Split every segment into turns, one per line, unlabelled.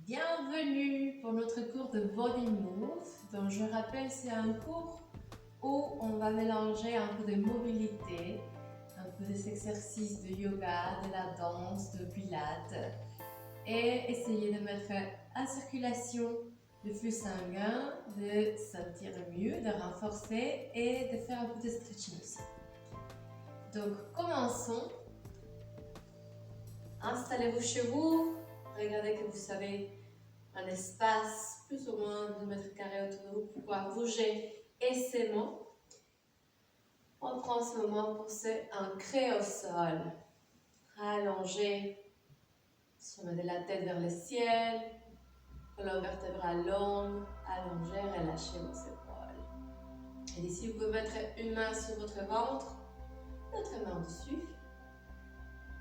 Bienvenue pour notre cours de Body Move. Donc je rappelle, c'est un cours où on va mélanger un peu de mobilité, un peu des exercices de yoga, de la danse, de pilates et essayer de mettre en circulation le flux sanguin, de sentir mieux, de renforcer et de faire un peu de stretching aussi. Donc commençons. Installez-vous chez vous. Regardez que vous avez un espace plus ou moins de 2 mètres carrés autour de vous pour pouvoir bouger aisément. On prend ce moment pour se ancrer au sol. Allongé, sommet de la tête vers le ciel, colonne vertébrale longue, allongée, relâchez vos épaules. Et ici, vous pouvez mettre une main sur votre ventre, l'autre main dessus.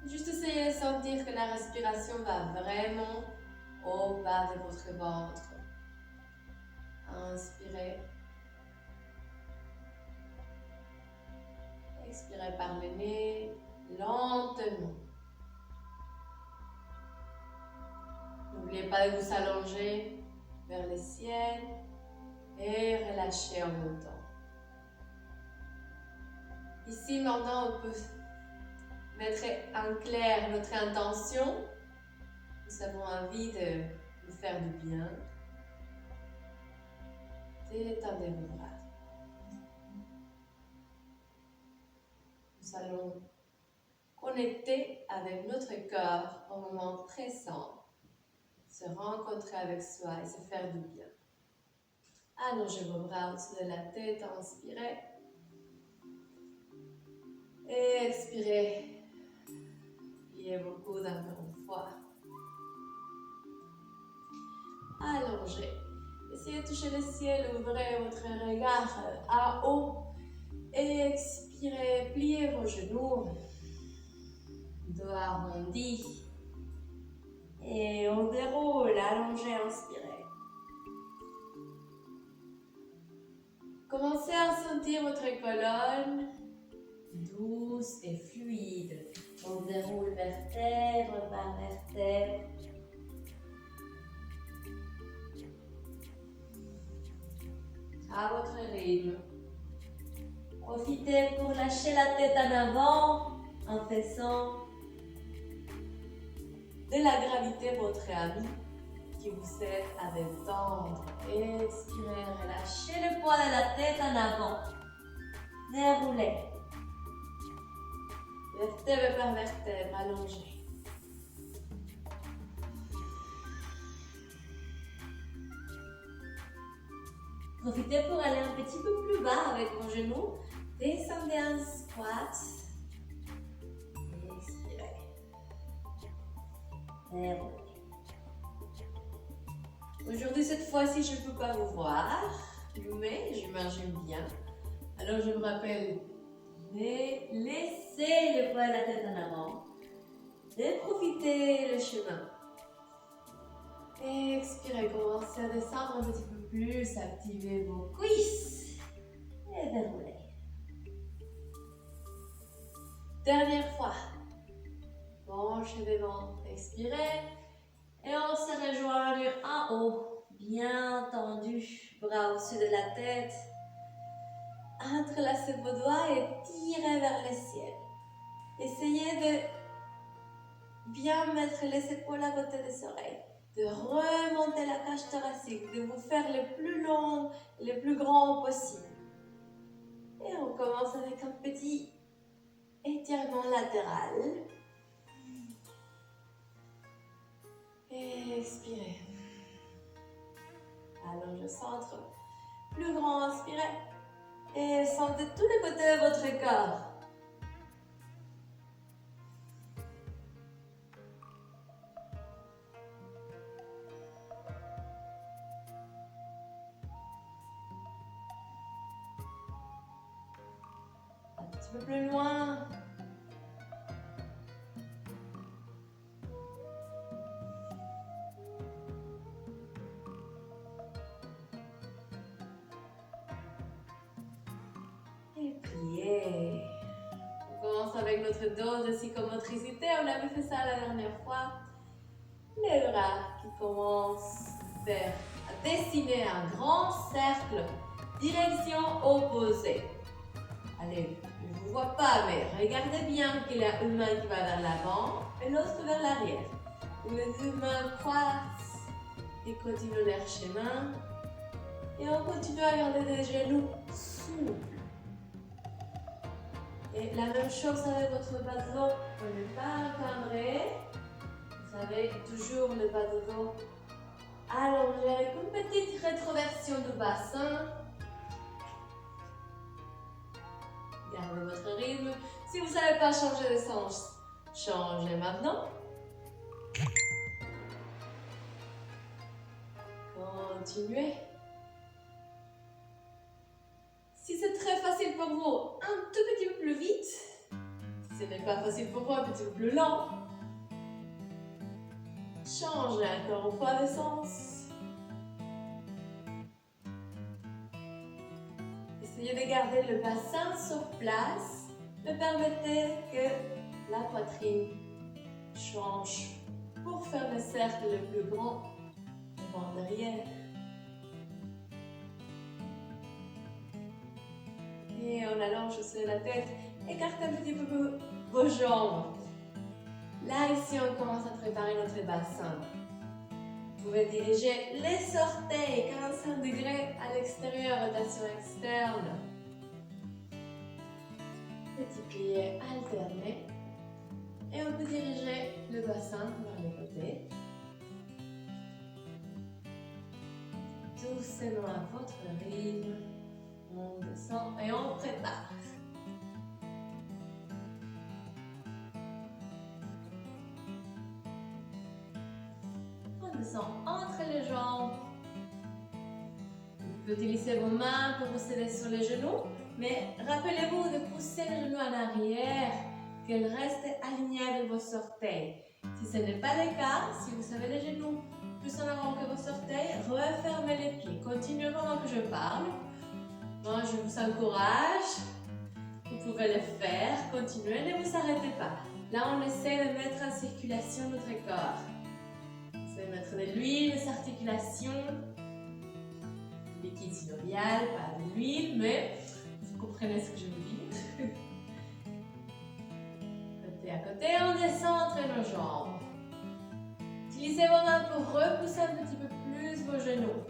Juste essayez de sentir que la respiration va vraiment au bas de votre ventre. Inspirez. Expirez par le nez, lentement. N'oubliez pas de vous allonger vers le ciel et relâchez en montant. Ici, maintenant, on peut mettre en clair notre intention. Nous avons envie de nous faire du bien. Détendez vos bras. Nous allons connecter avec notre corps au moment présent, se rencontrer avec soi et se faire du bien. Allongez vos bras au-dessus de la tête, inspirez. Et expirez. Pliez vos coudes encore une fois. Allongez. Essayez de toucher le ciel, ouvrez votre regard en haut. Et expirez, pliez vos genoux. Dos arrondi. Et on déroule, allongez, inspirez. Commencez à sentir votre colonne douce et fluide. On déroule vertèbre par vertèbre. À votre rythme. Profitez pour lâcher la tête en avant en faisant de la gravité votre ami qui vous aide à détendre. Expirez, relâchez le poids de la tête en avant. Déroulez. Vertèbre par vertèbre, allongez. Profitez pour aller un petit peu plus bas avec vos genoux. Descendez en squat. Expirez. Déroulez. Aujourd'hui, cette fois-ci, je ne peux pas vous voir, mais j'imagine bien. Alors, je vous rappelle de laisser le poids de la tête en avant, de profiter le chemin. Expirez, commencez à descendre un petit peu plus, activez vos cuisses et déroulez. Dernière fois, penchez devant, expirez et on se rejoint en haut, bien tendu, bras au-dessus de la tête. Entrelacez vos doigts et tirez vers le ciel. Essayez de bien mettre les épaules à côté des oreilles, de remonter la cage thoracique, de vous faire le plus long, le plus grand possible. Et on commence avec un petit étirement latéral. Et expirez. Allongez au centre. Plus grand, inspirez. Et sentez tous les côtés de votre corps. Un petit peu plus loin. Et pliez. On commence avec notre dose de psychomotricité. On avait fait ça la dernière fois. Les bras qui commencent à dessiner un grand cercle, direction opposée. Allez, je ne vous vois pas, mais regardez bien qu'il y a une main qui va vers l'avant et l'autre vers l'arrière. Les deux mains croisent et continuent leur chemin. Et on continue à garder les genoux souples. Et la même chose avec votre bas de dos. On n'est pas encadré. Vous savez, toujours le bas de dos allongé avec une petite rétroversion du bassin. Gardez votre rythme. Si vous ne savez pas changer de sens, changez maintenant. Continuez. Si c'est très facile pour vous, un tout petit peu plus vite. Si ce n'est pas facile pour vous, un petit peu plus lent. Changez encore une fois de sens. Essayez de garder le bassin sur place, mais permettez que la poitrine change pour faire le cercle le plus grand devant derrière. Et on allonge sur la tête, écartez un petit peu vos jambes. Là, ici, on commence à préparer notre bassin. Vous pouvez diriger les orteils 45 degrés à l'extérieur, rotation externe. Petit plié alterné. Et on peut diriger le bassin vers les côtés. Doucement à votre rythme. On descend et on prépare. On descend entre les jambes. Vous pouvez utiliser vos mains pour vous aider sur les genoux, mais rappelez-vous de pousser les genoux en arrière, qu'elles restent alignées avec vos orteils. Si ce n'est pas le cas, si vous avez les genoux plus en avant que vos orteils, refermez les pieds. Continuez pendant que je parle. Moi, je vous encourage. Vous pouvez le faire. Continuez, ne vous arrêtez pas. Là, on essaie de mettre en circulation notre corps. On essaie de mettre de l'huile, des articulations, du liquide synovial, pas de l'huile, mais vous comprenez ce que je vous dis. Côté à côté, on descend entre nos jambes. Utilisez vos mains pour repousser un petit peu plus vos genoux.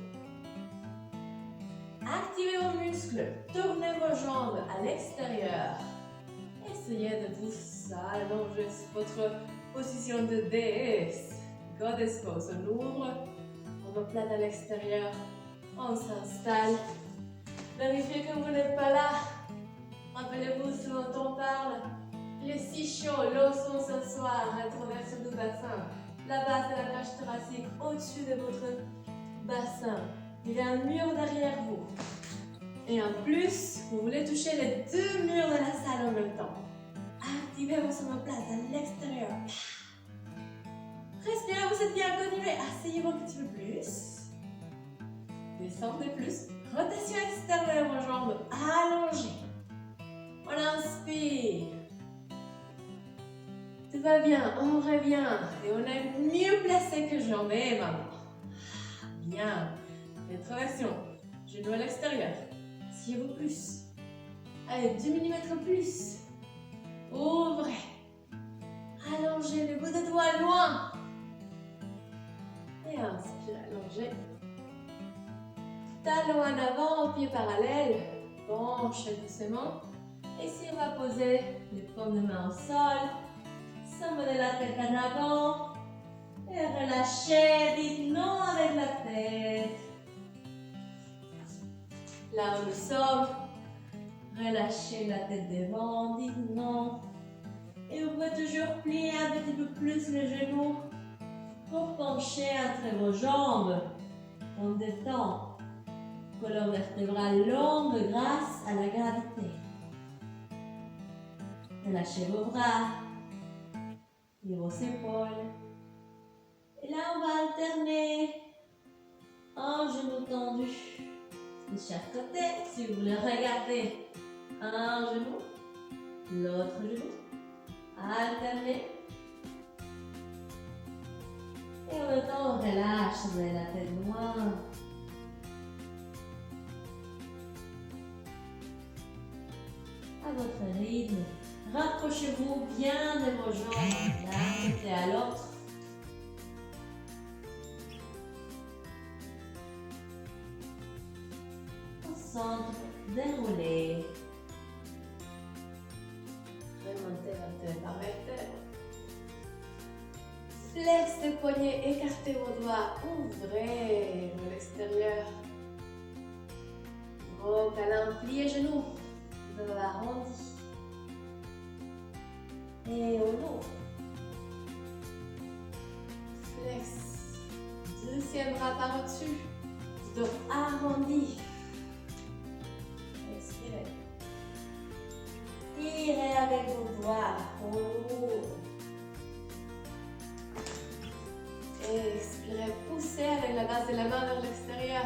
Activez vos muscles, tournez vos jambes à l'extérieur. Essayez de vous allonger sur votre position de déesse. Goddess pose. On ouvre, on oplate à l'extérieur, on s'installe. Vérifiez que vous n'êtes pas là. Rappelez-vous ce dont on parle. Il est si chaud, l'eau sont ce soir, rétroversion du bassin. La base de la cage thoracique au-dessus de votre bassin. Il y a un mur derrière vous. Et en plus, vous voulez toucher les deux murs de la salle en même temps. Activez vos omoplates à l'extérieur. Respirez, vous êtes bien, continuez. Asseyez-vous un petit peu plus. Descendez plus. Rotation externe de vos jambes allongées. On inspire. Tout va bien, on revient. Et on est mieux placé que jamais maintenant. Bien. Rétroversion. Genoux à l'extérieur. Asseyez-vous plus. Allez, 2 mm plus. Ouvrez. Allongez le bout de doigt loin. Et inspirez, allongez. Talons en avant, pieds parallèles. Penchez doucement. Et ici, on va poser les paumes de main au sol. Sommet la tête en avant. Et relâchez, dites non avec la tête. Là où nous sommes, relâchez la tête devant, dites non. Et vous pouvez toujours plier un petit peu plus les genoux pour pencher entre vos jambes. On détend. Colonne vertébrale longue grâce à la gravité. Relâchez vos bras et vos épaules. Et là, on va alterner un genou tendu de chaque côté. Si vous voulez regarder un genou, l'autre genou, alterner. Et on
votre temps, relâche, sommeil la tête loin. À votre rythme, rapprochez-vous bien de vos jambes, d'un côté à l'autre. Au centre, déroulez.
Remontez vertèbre par vertèbre. Flex les poignets, écartez vos doigts, ouvrez vers l'extérieur. Gros câlin, pliez genoux, dos arrondi. Et on ouvre. Flex. Deuxième bras par au-dessus. Dos arrondi. Expirez.
Tirez avec vos doigts, on ouvre.
Expirez, poussez avec la base de la main vers l'extérieur.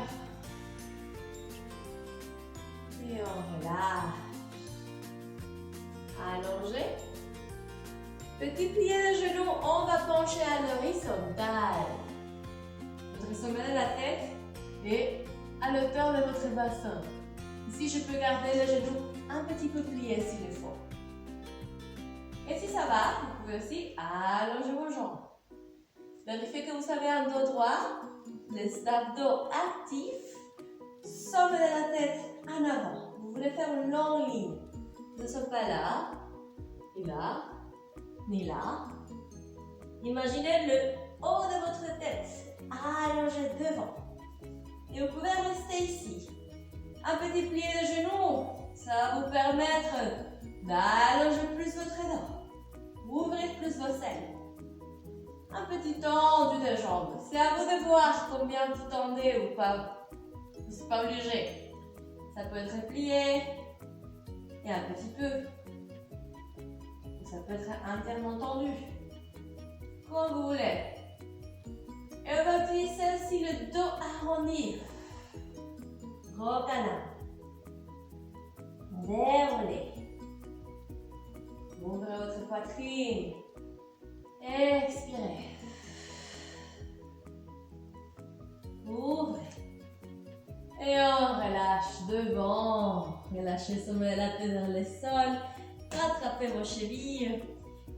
Et on relâche. Allongez. Petit plié de genoux, on va pencher à l'horizontale. Votre sommet de la tête est à l'auteur de votre bassin. Ici, je peux garder le genou un petit peu plié s'il le faut. Et si ça va, vous pouvez aussi allonger vos jambes. Vérifiez que vous avez un dos droit, les abdos actifs, sommet de la tête en avant. Vous voulez faire une longue ligne. Nous ne sommes pas là, ni là, ni là. Imaginez le haut de votre tête allongé devant. Et vous pouvez rester ici. Un petit plié de genoux, ça va vous permettre d'allonger plus votre dos. Ouvrir plus vos selles. Un petit tendu de jambes. C'est à vous de voir combien vous tendez ou pas. Vous n'êtes pas obligé. Ça peut être plié et un petit peu. Ça peut être entièrement tendu. Comme vous voulez. Et on va utiliser aussi le dos arrondi. Gros câlin. Déroulez. Ouvrez votre poitrine. Expirez. Ouvrez. Et on relâche devant. Relâchez le sommet de la tête vers le sol. Rattrapez vos chevilles.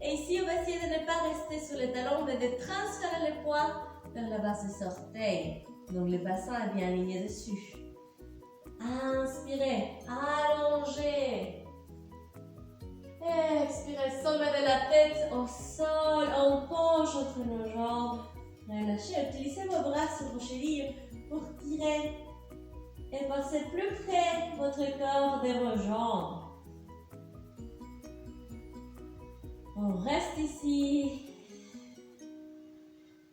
Et ici, on va essayer de ne pas rester sur les talons, mais de transférer les poids vers la base des orteils. Donc, le bassin est bien aligné dessus. Inspirez. Allongez. Expirez, sommet de la tête au sol, on penche entre nos jambes. Relâchez, utilisez vos bras sur vos chevilles pour tirer et passer plus près votre corps de vos jambes. On reste ici.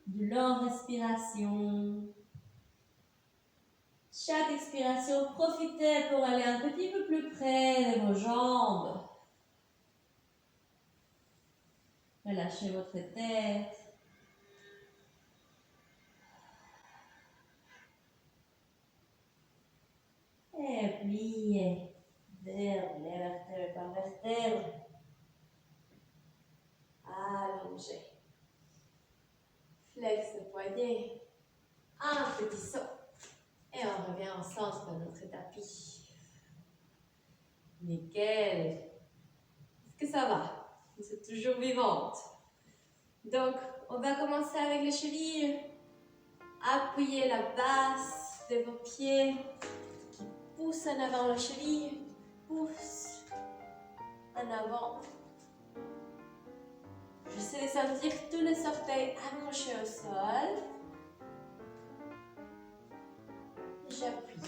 De longue respiration. Chaque expiration, profitez pour aller un petit peu plus près de vos jambes. Relâchez votre tête. Et pliez vers les vertèbres par vertèbre. Allongez. Flex le poignet. Un petit saut. Et on revient en centre dans notre tapis. Nickel. Est-ce que ça va? Vous êtes toujours vivante. Donc, on va commencer avec les chevilles. Appuyez la base de vos pieds qui poussent en avant la cheville. Pousse en avant. J'essaie de sentir tous les orteils accrochés au sol. J'appuie.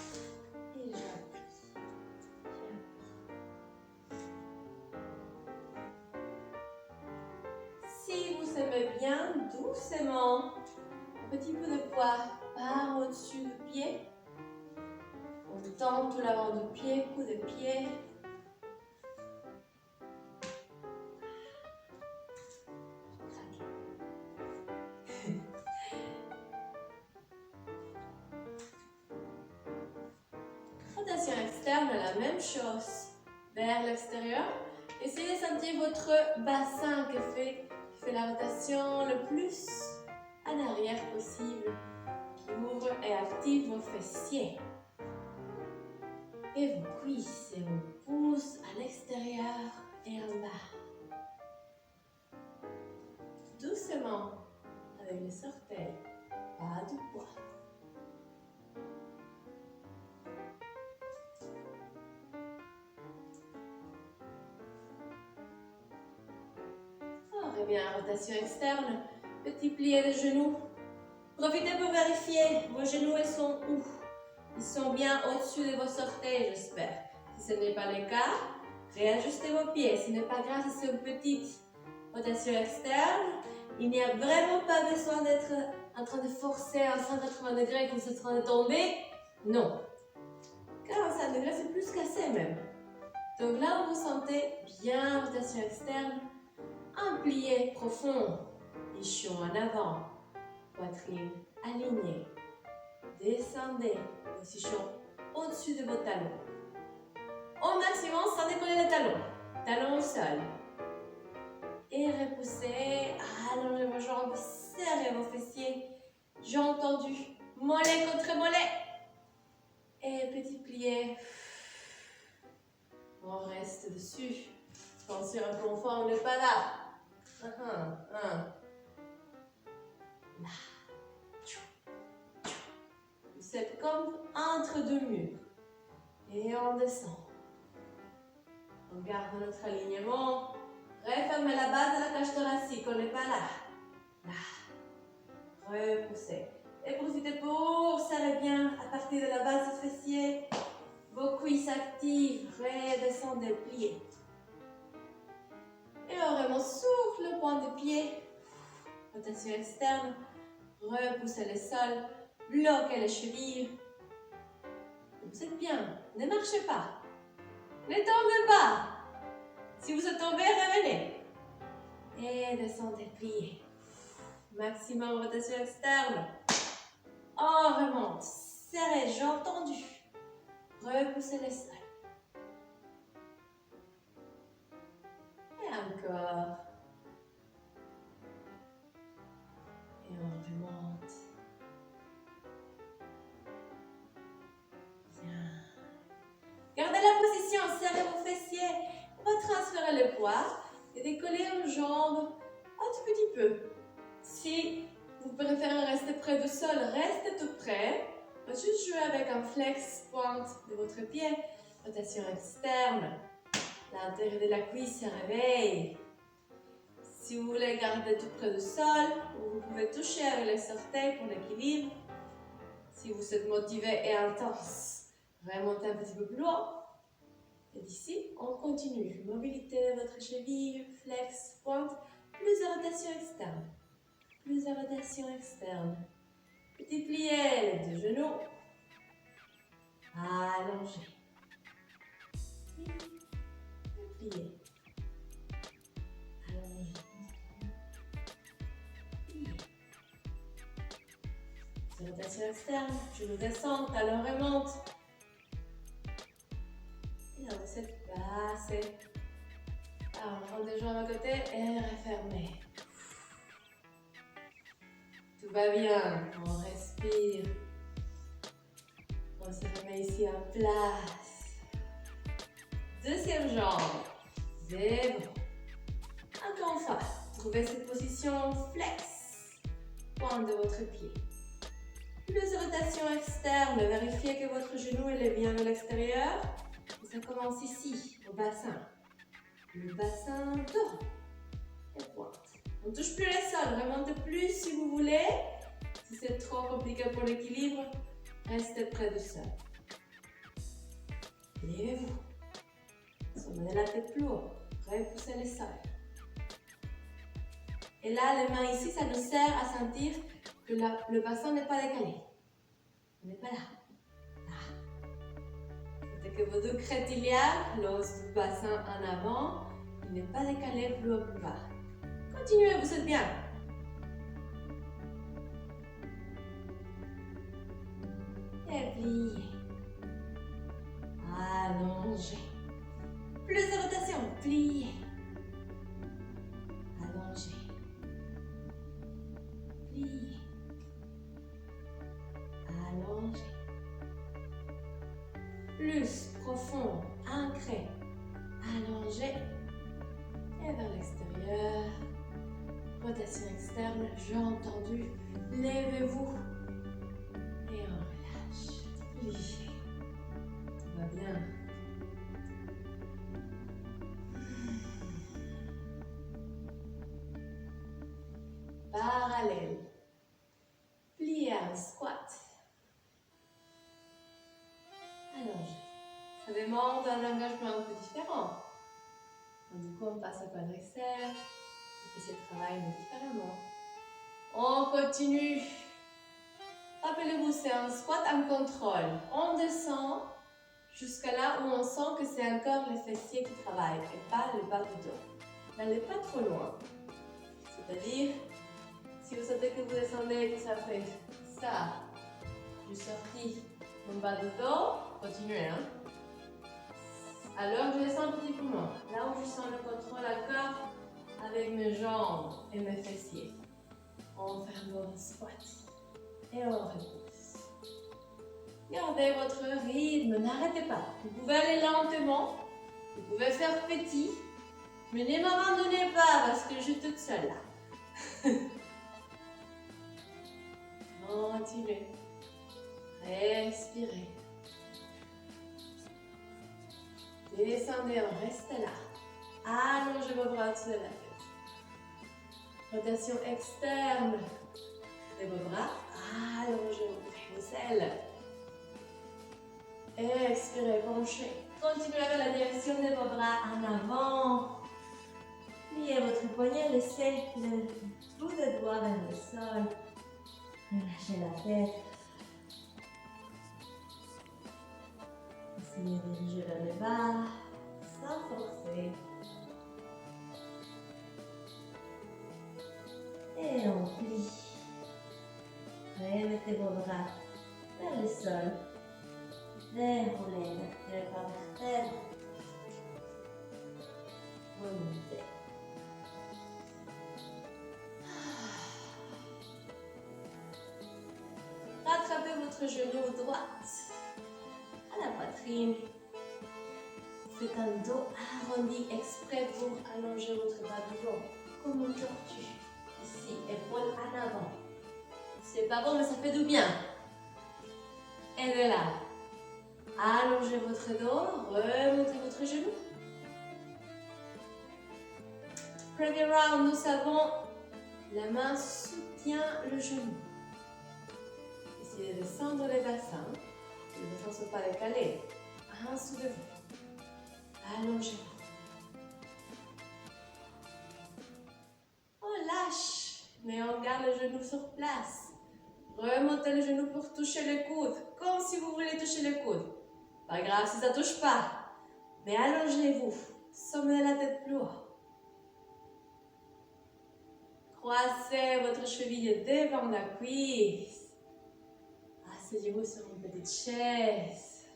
Et j'appuie. Si vous aimez bien, doucement, un petit peu de poids par au-dessus du pied. On tend tout l'avant du pied, coup de pied. Rotation externe, la même chose. Vers l'extérieur. Essayez de sentir votre bassin qui fait la rotation le plus en arrière possible qui ouvre et active vos fessiers. Et vos cuisses et vos pouces à l'extérieur et en bas. Doucement, avec les orteils, pas de poids. On revient à rotation externe, petit plié de genoux. Profitez pour vérifier, vos genoux ils sont où? Ils sont bien au-dessus de vos orteils, j'espère. Si ce n'est pas le cas, réajustez vos pieds. Ce n'est pas grave si c'est une petite rotation externe. Il n'y a vraiment pas besoin d'être en train de forcer à 180 degrés quand vous êtes en train de tomber. Non. 45 degrés, c'est plus qu'assez même. Donc là, vous sentez bien rotation externe. Un plié profond. Ischio en avant. Poitrine alignée. Descendez. Position au-dessus de vos talons. Au maximum, sans décoller les talons. Talons au sol. Et repoussez. Allongez vos jambes. Serrez vos fessiers. Jambes tendues. Mollet contre mollet. Et petit plié. On reste dessus. Attention, un plongeon, on n'est pas là. Là. Vous êtes comme entre deux murs. Et on descend. On garde notre alignement. Refermez la base de la cage thoracique. On n'est pas là. Repoussez. Et profitez pour serrer bien à partir de la base du fessier. Vos cuisses actives. Redescendez, pliez. Et on remonte, souffle le point de pied. Rotation externe. Repoussez le sol. Bloquez les chevilles. Vous êtes bien. Ne marchez pas. Ne tombez pas. Si vous êtes tombé, revenez. Et descendez, pliez. Maximum rotation externe. On remonte. Serrez, jambes tendues. Repoussez le sol. Et encore. Et on remonte. Bien. Gardez la position, serrez vos fessiers. On va transférer le poids et décoller aux jambes un tout petit peu. Si vous préférez rester près du sol, restez tout près. On va juste jouer avec un flex pointe de votre pied. Rotation externe. L'intérieur de la cuisse se réveille. Si vous voulez garder tout près du sol, vous pouvez toucher avec les orteils pour l'équilibre. Si vous êtes motivé et intense, remontez un petit peu plus loin. Et d'ici, on continue. Mobilité de votre cheville, flex, pointe, plus de rotation externe. Plus de rotation externe. Petit plié, les deux genoux. Allongé. Plié. Allongé. Plié. Rotation externe. Genoux descendent, talons remontent. Et là, vous êtes passé. Alors, on prend des jambes à côté et refermez. Tout va bien. On respire. On se remet ici en place. Deuxième jambe. C'est bon. Encore une fois, trouvez cette position flex. Pointe de votre pied. Plus de rotation externe. Vérifiez que votre genou est bien vers l'extérieur. Ça commence ici, au bassin. Le bassin droit. Et pointe. On ne touche plus le sol. Remontez plus si vous voulez. Si c'est trop compliqué pour l'équilibre, restez près du sol. Levez-vous. Sommet de la tête plus haut. Repoussez le sol. Et là, les mains ici, ça nous sert à sentir que le bassin n'est pas décalé. On n'est pas là. Que vos deux crêtes iliaques, l'os du bassin en avant, il n'est pas décalé plus haut plus bas. Continuez, vous êtes bien. Et pliez. Allongez. Plus de rotation, pliez. Allongez. Pliez. plus profond, ancré, allongé et vers l'extérieur. Rotation externe, jambes tendues, levez-vous et on relâche. Pliez. Tout va bien. Parallèle. Pliez un squat. Allongé. Ça demande un engagement un peu différent. Donc, du coup, on passe au quadriceps. On fait ce travail différemment. On continue. Rappelez-vous, c'est un squat en contrôle. On descend jusqu'à là où on sent que c'est encore les fessiers qui travaillent et pas le bas du dos. N'allez pas trop loin. C'est-à-dire, si vous sentez que vous descendez, que ça fait ça, je sortis mon bas du dos, continuez. Hein? Alors, je descends un petit peu moins. Là où je sens le contrôle encore avec mes jambes et mes fessiers. On ferme votre squat et on repousse. Gardez votre rythme, n'arrêtez pas. Vous pouvez aller lentement, vous pouvez faire petit, mais ne m'abandonnez pas parce que je suis toute seule là. Continuez. Respirez. Descendez, on reste là. Allongez vos bras au-dessus de la tête. Rotation externe de vos bras. Allongez vos ailes. Expirez, penchez. Continuez vers la direction de vos bras en avant. Pliez votre poignet, laissez le bout de doigt vers le sol. Relâchez la tête. Essayez de diriger vers le bas, sans forcer. Et on plie. Remettez vos bras vers le sol. Déroulez vertèbre par vertèbre. Remontez. Rattrapez votre genou droit à la poitrine. Faites un dos arrondi exprès pour allonger votre bas du dos, comme une tortue. Ici, épaule en avant. C'est pas bon, mais ça fait du bien. Et de là, allongez votre dos, remontez votre genou. Premier round, nous savons, la main soutient le genou. Essayez de descendre les bassins. Les bassins ne sont pas décalés. Un soulevez. Allongez-vous. On lâche, mais on garde le genou sur place. Remontez le genou pour toucher le coude, comme si vous voulez toucher le coude. Pas grave si ça ne touche pas, mais allongez-vous. Sommet la tête plus haut. Croisez votre cheville devant la cuisse. Asseyez-vous sur une petite chaise.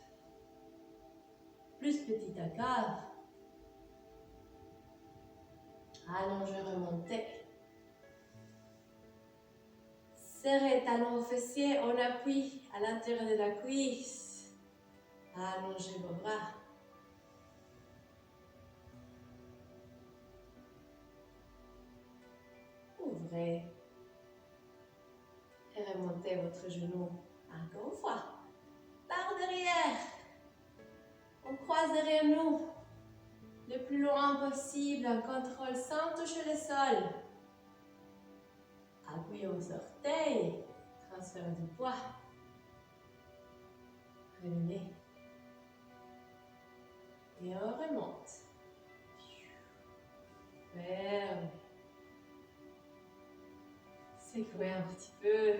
Plus petite encore. Allongez, remontez. Serrez talons aux fessiers, on appuie à l'intérieur de la cuisse. Allongez vos bras. Ouvrez. Et remontez votre genou encore une fois. Par derrière. On croise derrière nous. Le plus loin possible, en contrôle sans toucher le sol. Appuyez aux orteils. Transfert du poids. Revenez. Et on remonte. Ferme. Secouez un petit peu.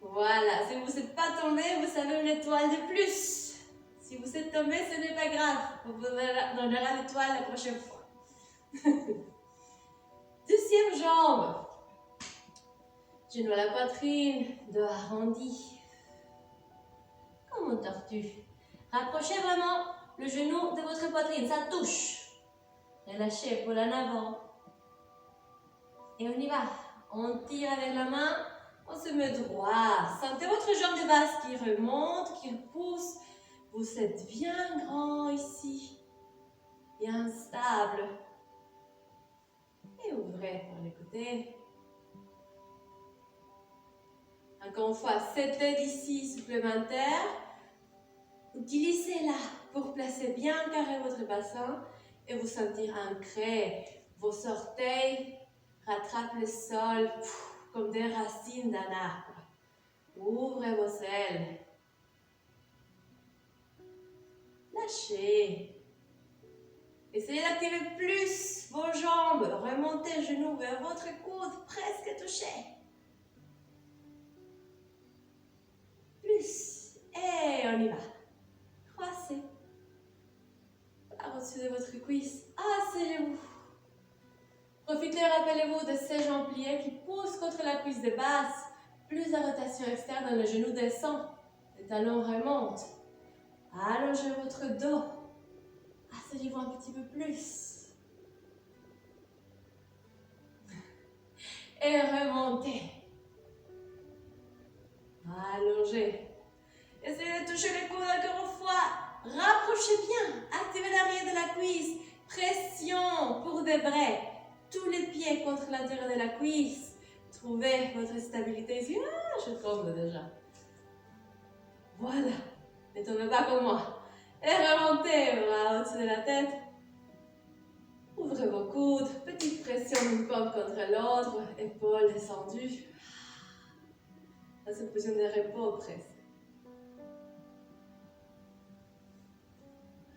Voilà, si vous n'êtes pas tombé, vous avez une étoile de plus. Si vous êtes tombé, ce n'est pas grave. On vous donnera l'étoile la prochaine fois. Deuxième jambe. Genou à la poitrine, dos arrondi. Comme une tortue. Rapprochez vraiment le genou de votre poitrine, ça touche. Relâchez épaule en avant. Et on y va. On tire avec la main, on se met droit. Sentez votre jambe de base qui remonte, qui pousse Vous êtes bien grand ici, bien stable. Et ouvrez par les côtés. Encore une fois, cette aide ici supplémentaire, utilisez-la pour placer bien carré votre bassin et vous sentir ancré. Vos orteils rattrapent le sol comme des racines d'un arbre. Ouvrez vos ailes. Lâchez. Essayez d'activer plus vos jambes. Remontez les genoux vers votre coude, presque touché. Plus. Et on y va. Croisez. Par au-dessus de votre cuisse. Asseyez-vous. Profitez, rappelez-vous de ces jambes pliées qui poussent contre la cuisse de basse. Plus de rotation externe, le genou descend. Les talons remontent. Allongez votre dos. Asseyez-vous un petit peu plus. Et remontez. Allongez. Essayez de toucher les coudes encore une fois. Rapprochez bien. Activez l'arrière de la cuisse. Pression pour des bras. Tous les pieds contre l'intérieur de la cuisse. Trouvez votre stabilité ici. Ah, je tombe déjà. Voilà. Ne tombez pas comme moi. Et remontez bras au-dessus de la tête. Ouvrez vos coudes. Petite pression d'une côte contre l'autre. Épaules descendues. Dans cette position de repos presque.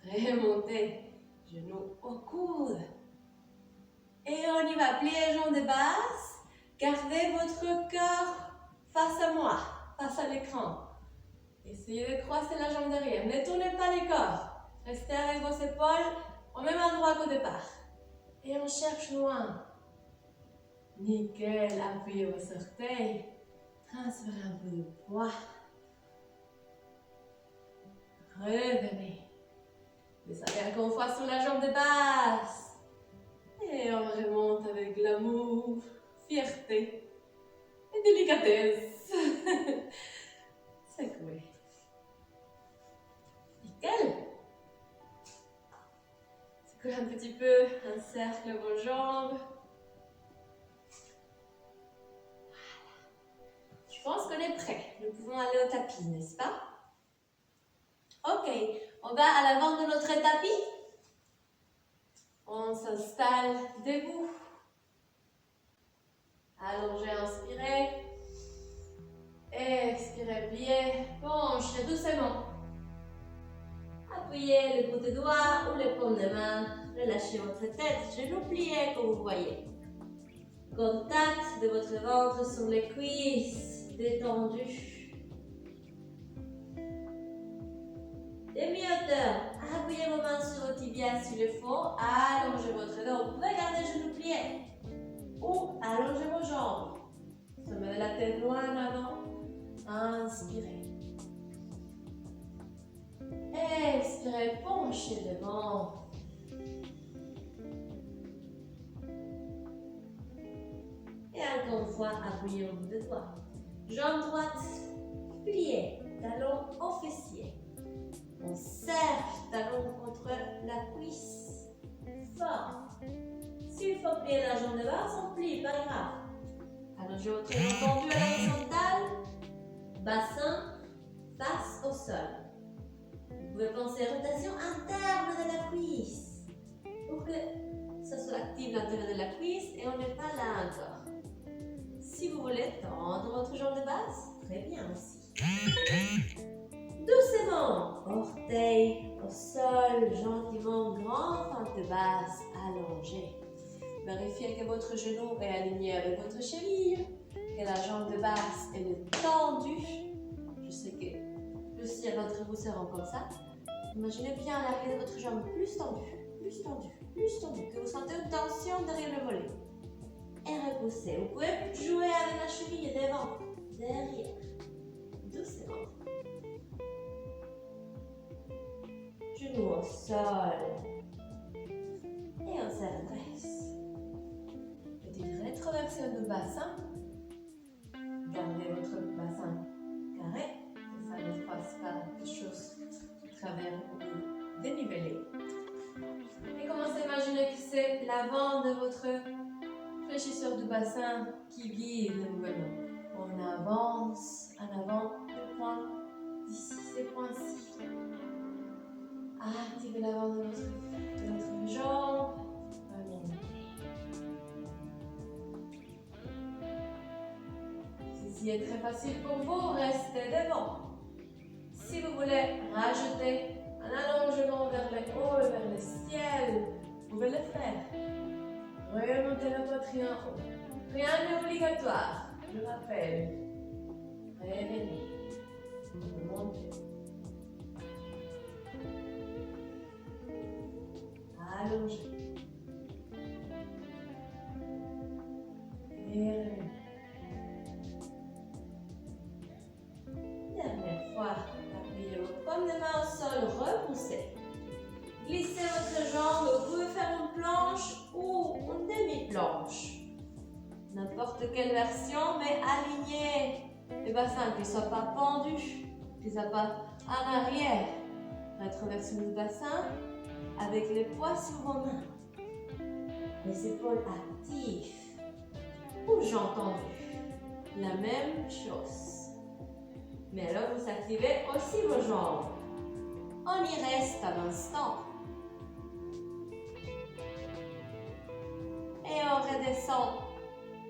Remontez. Genoux au coude. Et on y va. Pliez les jambes de basse. Gardez votre cœur face à moi, face à l'écran. Essayez de croiser la jambe derrière. Ne tournez pas les corps. Restez avec vos épaules au même endroit qu'au départ. Et on cherche loin. Nickel. Appuyez vos orteils. Transférez un peu de poids. Revenez. Descendez encore une fois sur la jambe de basse. Et on remonte avec l'amour, fierté et délicatesse. Secouez. Nickel. Secouez un petit peu, encercle vos jambes. Voilà. Je pense qu'on est prêt. Nous pouvons aller au tapis, n'est-ce pas? Ok, on va à l'avant de notre tapis. On s'installe debout. Allongez, inspirez. Expirez, pliez. Penchez doucement. Appuyez les bouts de doigts ou les paumes de main. Relâchez votre tête, genoux pliés comme vous voyez. Contact de votre ventre sur les cuisses, détendu. Demi-hauteur, appuyez vos mains sur vos tibias s'il le faut, allongez votre dos, vous pouvez garder les genoux pliés ou allongez vos jambes. Sommet de la tête loin en avant, inspirez. Expirez, penchez devant. Et encore une fois, appuyez vos bouts de doigts. Jambe droite, pliée, talon au fessier. On serre talon contre la cuisse. Fort. S'il faut plier la jambe de basse, on plie, pas grave. Allongez votre jambe tendue à l'horizontale. Bassin face au sol. Vous pouvez penser à rotation interne de la cuisse. Pour que ça soit actif l'intérieur de la cuisse et on n'est pas là encore. Si vous voulez tendre votre jambe de basse, très bien aussi. Doucement, orteils au sol, gentiment, grand fente de basse, allongée. Vérifiez que votre genou est aligné avec votre cheville, que la jambe de basse est tendue. Je sais que plus il y a votre vous serrant comme ça. Imaginez bien l'arrière de votre jambe plus tendue, plus tendue, plus tendue, que vous sentez une tension derrière le mollet. Et repoussez. Vous pouvez jouer avec la cheville devant, derrière, doucement. Genoux au sol. Et on se redresse. Petite rétroversion du bassin. Gardez votre bassin carré. Ça ne passe pas quelque chose qui
l'épaisseur du bassin qui guide le mouvement. On avance en avant, le point d'ici, ces points-ci. Activez l'avant de notre jambe. Ceci est très facile pour vous, restez devant. Si vous voulez rajouter un allongement vers le haut et vers le ciel, vous pouvez le faire. Remontez la poitrine en haut. Rien n'est obligatoire, je rappelle. Revenez. Remontez. Allongez. Et revenez. Dernière fois, appuyez vos paumes de main au sol, repoussez. Glissez votre jambe, vous pouvez faire une planche ou une demi-planche. N'importe quelle version, mais alignez le bassin, qu'il ne soit pas pendu, qu'il ne soit pas en arrière. Rétroversion du bassin avec les poids sur vos mains. Les épaules actives. Ou j'ai entendu la même chose. Mais alors vous activez aussi vos jambes. On y reste un instant. Et on redescend.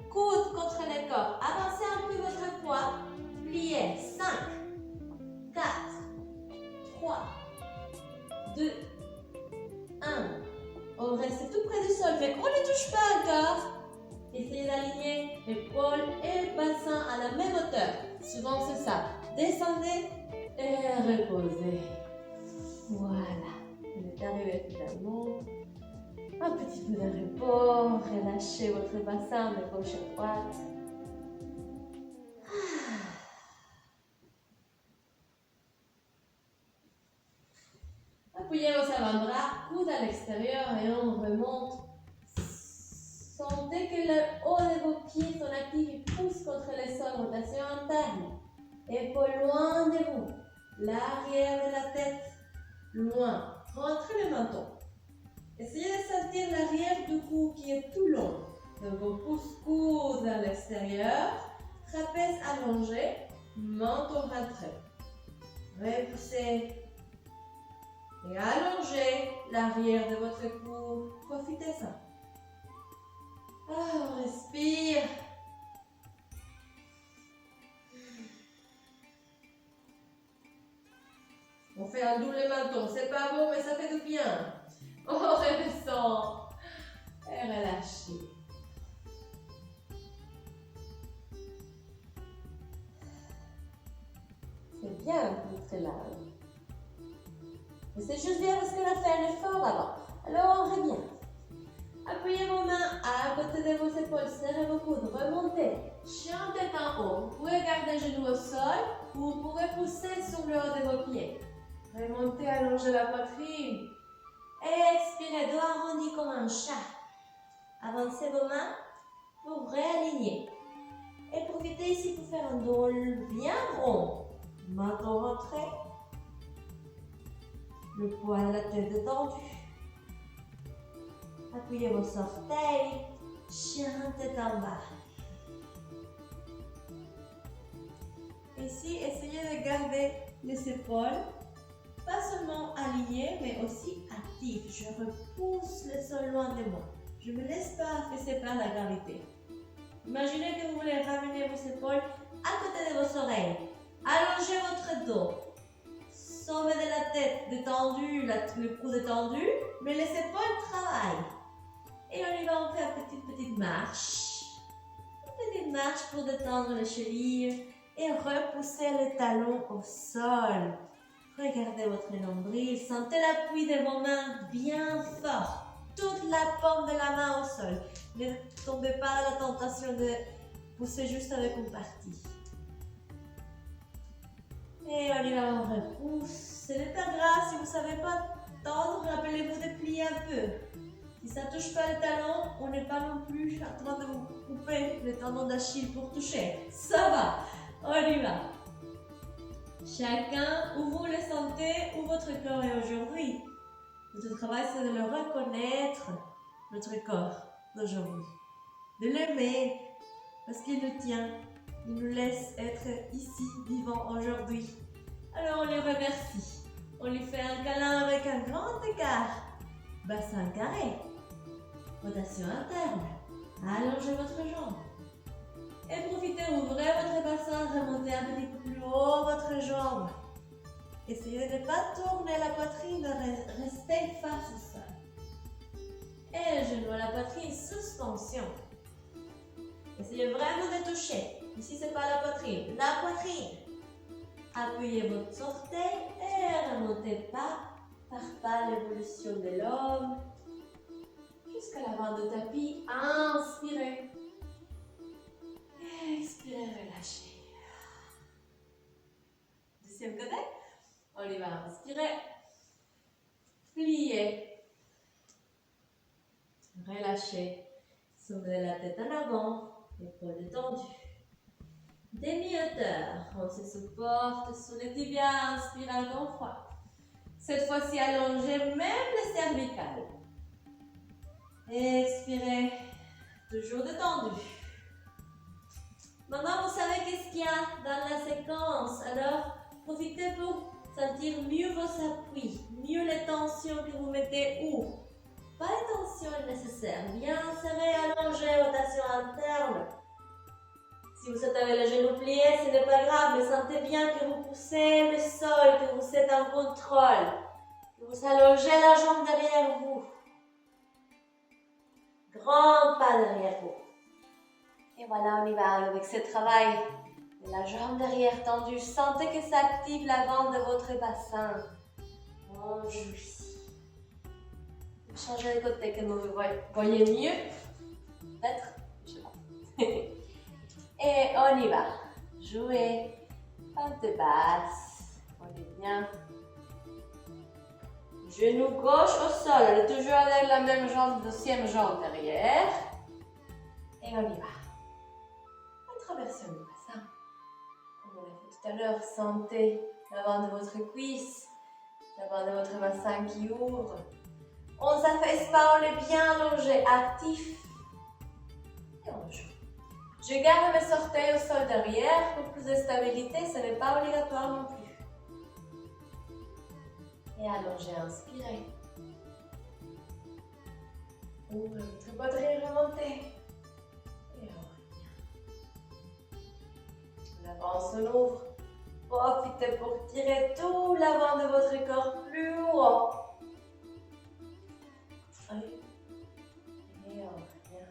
Coude contre le corps. Avancez un peu votre poids. Pliez. 5, 4, 3, 2, 1. On reste tout près du sol. Mais on ne touche pas encore. Essayez d'aligner l'épaule et le bassin à la même hauteur. Souvent c'est ça. Descendez et reposez. Voilà. On est arrivé finalement. Un petit peu de repos. Relâchez votre bassin de gauche à droite. Appuyez vos avant-bras, coude à l'extérieur et on remonte. Sentez que le haut de vos pieds sont actifs et poussent contre le sol, rotation interne. Épaules loin de vous. L'arrière de la tête loin. Rentrez le menton. Essayez de sentir l'arrière du cou qui est tout long. Donc on pousse coude vers l'extérieur. Trapèze allongé. Menton rentré. Repoussez. Et allongez l'arrière de votre cou. Profitez-en. On respire. On fait un double menton. C'est pas bon, mais ça fait du bien. On redescend. Et relâchez. C'est bien d'être là. Mais c'est juste bien parce qu'on a fait un effort avant. Alors on revient. Appuyez vos mains à côté de vos épaules, serrez vos coudes, remontez. Chien tête en haut. Vous pouvez garder les genoux au sol ou vous pouvez pousser sur le haut de vos pieds. Remontez, allongez la poitrine. Expirez, dos arrondi comme un chat. Avancez vos mains pour réaligner. Et profitez ici pour faire un dos bien rond. Menton rentré. Le poids de la tête détendu. Appuyez vos orteils. Chien tête en bas. Ici, essayez de garder les épaules pas seulement alignées, mais aussi actives. Je repousse le sol loin de moi. Je ne me laisse pas affaisser par la gravité. Imaginez que vous voulez ramener vos épaules à côté de vos oreilles. Allongez votre dos. Sommet de la tête détendu, le cou détendu, mais les épaules travaillent. Et on y va en faire une petite marche. Une petite marche pour détendre les chevilles et repousser les talons au sol. Regardez votre nombril, sentez l'appui de vos mains bien fort. Toute la paume de la main au sol. Ne tombez pas dans la tentation de pousser juste avec une partie. Et on y va, on repousse. Ce n'est pas grave si vous ne savez pas tendre, rappelez-vous de plier un peu. Si ça ne touche pas le talon, on n'est pas non plus en train de vous couper le tendon d'Achille pour toucher. Ça va, on y va. Chacun, où vous le sentez, où votre corps est aujourd'hui. Notre travail, c'est de le reconnaître, notre corps d'aujourd'hui. de l'aimer, parce qu'il nous tient, il nous laisse être ici, vivants aujourd'hui. Alors on les remercie. On lui fait un câlin avec un grand écart. Bassin carré. Rotation interne. Allongez votre jambe. Et profitez, ouvrez votre bassin, remontez un petit peu plus haut votre jambe. Essayez de ne pas tourner la poitrine, restez face au sol. Et le genou à la poitrine, suspension. Essayez vraiment de toucher. Ici, ce n'est pas la poitrine, la poitrine. Appuyez votre orteil et remontez pas par pas l'évolution de l'homme jusqu'à l'avant du tapis. Inspirez. Expirez, relâchez. Deuxième côté. On y va. Inspirez. Pliez. Relâchez. Soumenez la tête en avant. Épaules détendues. Demi-hauteur. On se supporte sur les tibias. Inspirez un grand froid. Cette fois-ci, allongez même les cervicales. Expirez. Toujours détendu. Maintenant, vous savez qu'est-ce qu'il y a dans la séquence. Alors, profitez pour sentir mieux vos appuis, mieux les tensions que vous mettez où. Pas les tensions nécessaires. Bien serré, allongé, rotation interne. Si vous êtes avec les genoux pliés, ce n'est pas grave, mais sentez bien que vous poussez le sol, que vous êtes en contrôle, que vous allongez la jambe derrière vous. Grand pas derrière vous. Et voilà, on y va avec ce travail. La jambe derrière tendue, sentez que ça active l'avant de votre bassin. On jouit. Changez de côté que vous voyez mieux. Peut-être, je sais pas. Et on y va. Jouez. Pente basse. On est bien. Genou gauche au sol. Elle est toujours avec la même jambe, deuxième jambe derrière. Et on y va. Introversion du bassin. Comme on l'a fait tout à l'heure, sentez l'avant de votre cuisse, l'avant de votre bassin qui ouvre. On ne s'affaisse pas, on est bien allongé, actif. Et on joue. Je garde mes orteils au sol derrière pour plus de stabilité, ce n'est pas obligatoire non plus. Et allongez, inspirez. Ouvrez votre poitrine, remontez. Et on revient. L'avant se ouvre. Profitez pour tirer tout l'avant de votre corps plus haut. Allez. Et on revient.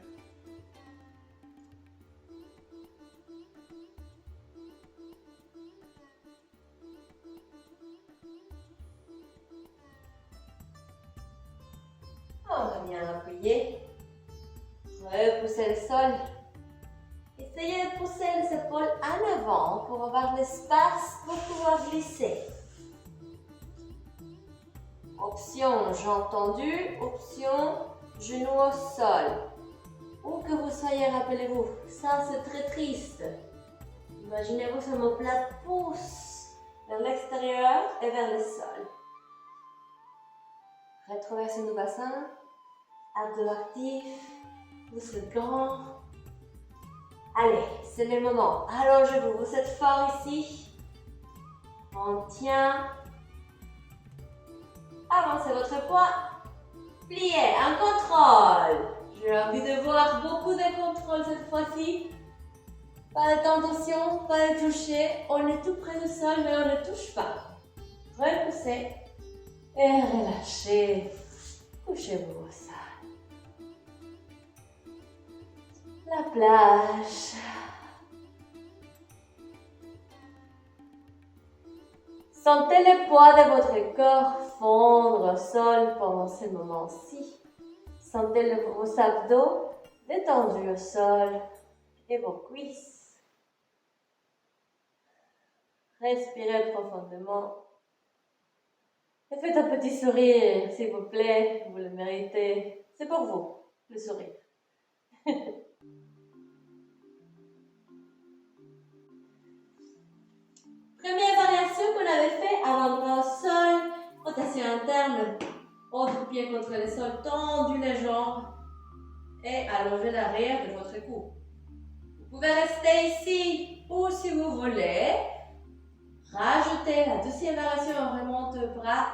On revient appuyer. Repoussez le sol. Essayez de pousser les épaules en avant pour avoir l'espace pour pouvoir glisser. Option jambes tendues, option genoux au sol. Où que vous soyez, rappelez-vous, ça c'est très triste. Imaginez-vous ce omoplate pousse vers l'extérieur et vers le sol. Rétroversion du bassin, abdos actifs, muscles grands. Allez, c'est le moment. Allongez-vous, vous êtes fort ici. On tient. Avancez votre poids. Pliez, un contrôle. J'ai envie de voir beaucoup de contrôle cette fois-ci. Pas de tentation, pas de toucher. On est tout près du sol, mais on ne touche pas. Repoussez et relâchez. Couchez-vous au sol. La plage. Sentez le poids de votre corps fondre au sol pendant ces moments-ci. Sentez vos abdos détendus au sol et vos cuisses. Respirez profondément. Et faites un petit sourire, s'il vous plaît. Vous le méritez. C'est pour vous, le sourire. Première variation qu'on avait fait, avant-bras au sol, rotation interne, autre pied contre le sol, tendu les jambes. et allongez l'arrière de votre cou. Vous pouvez rester ici ou si vous voulez, rajoutez la deuxième variation, on remonte le bras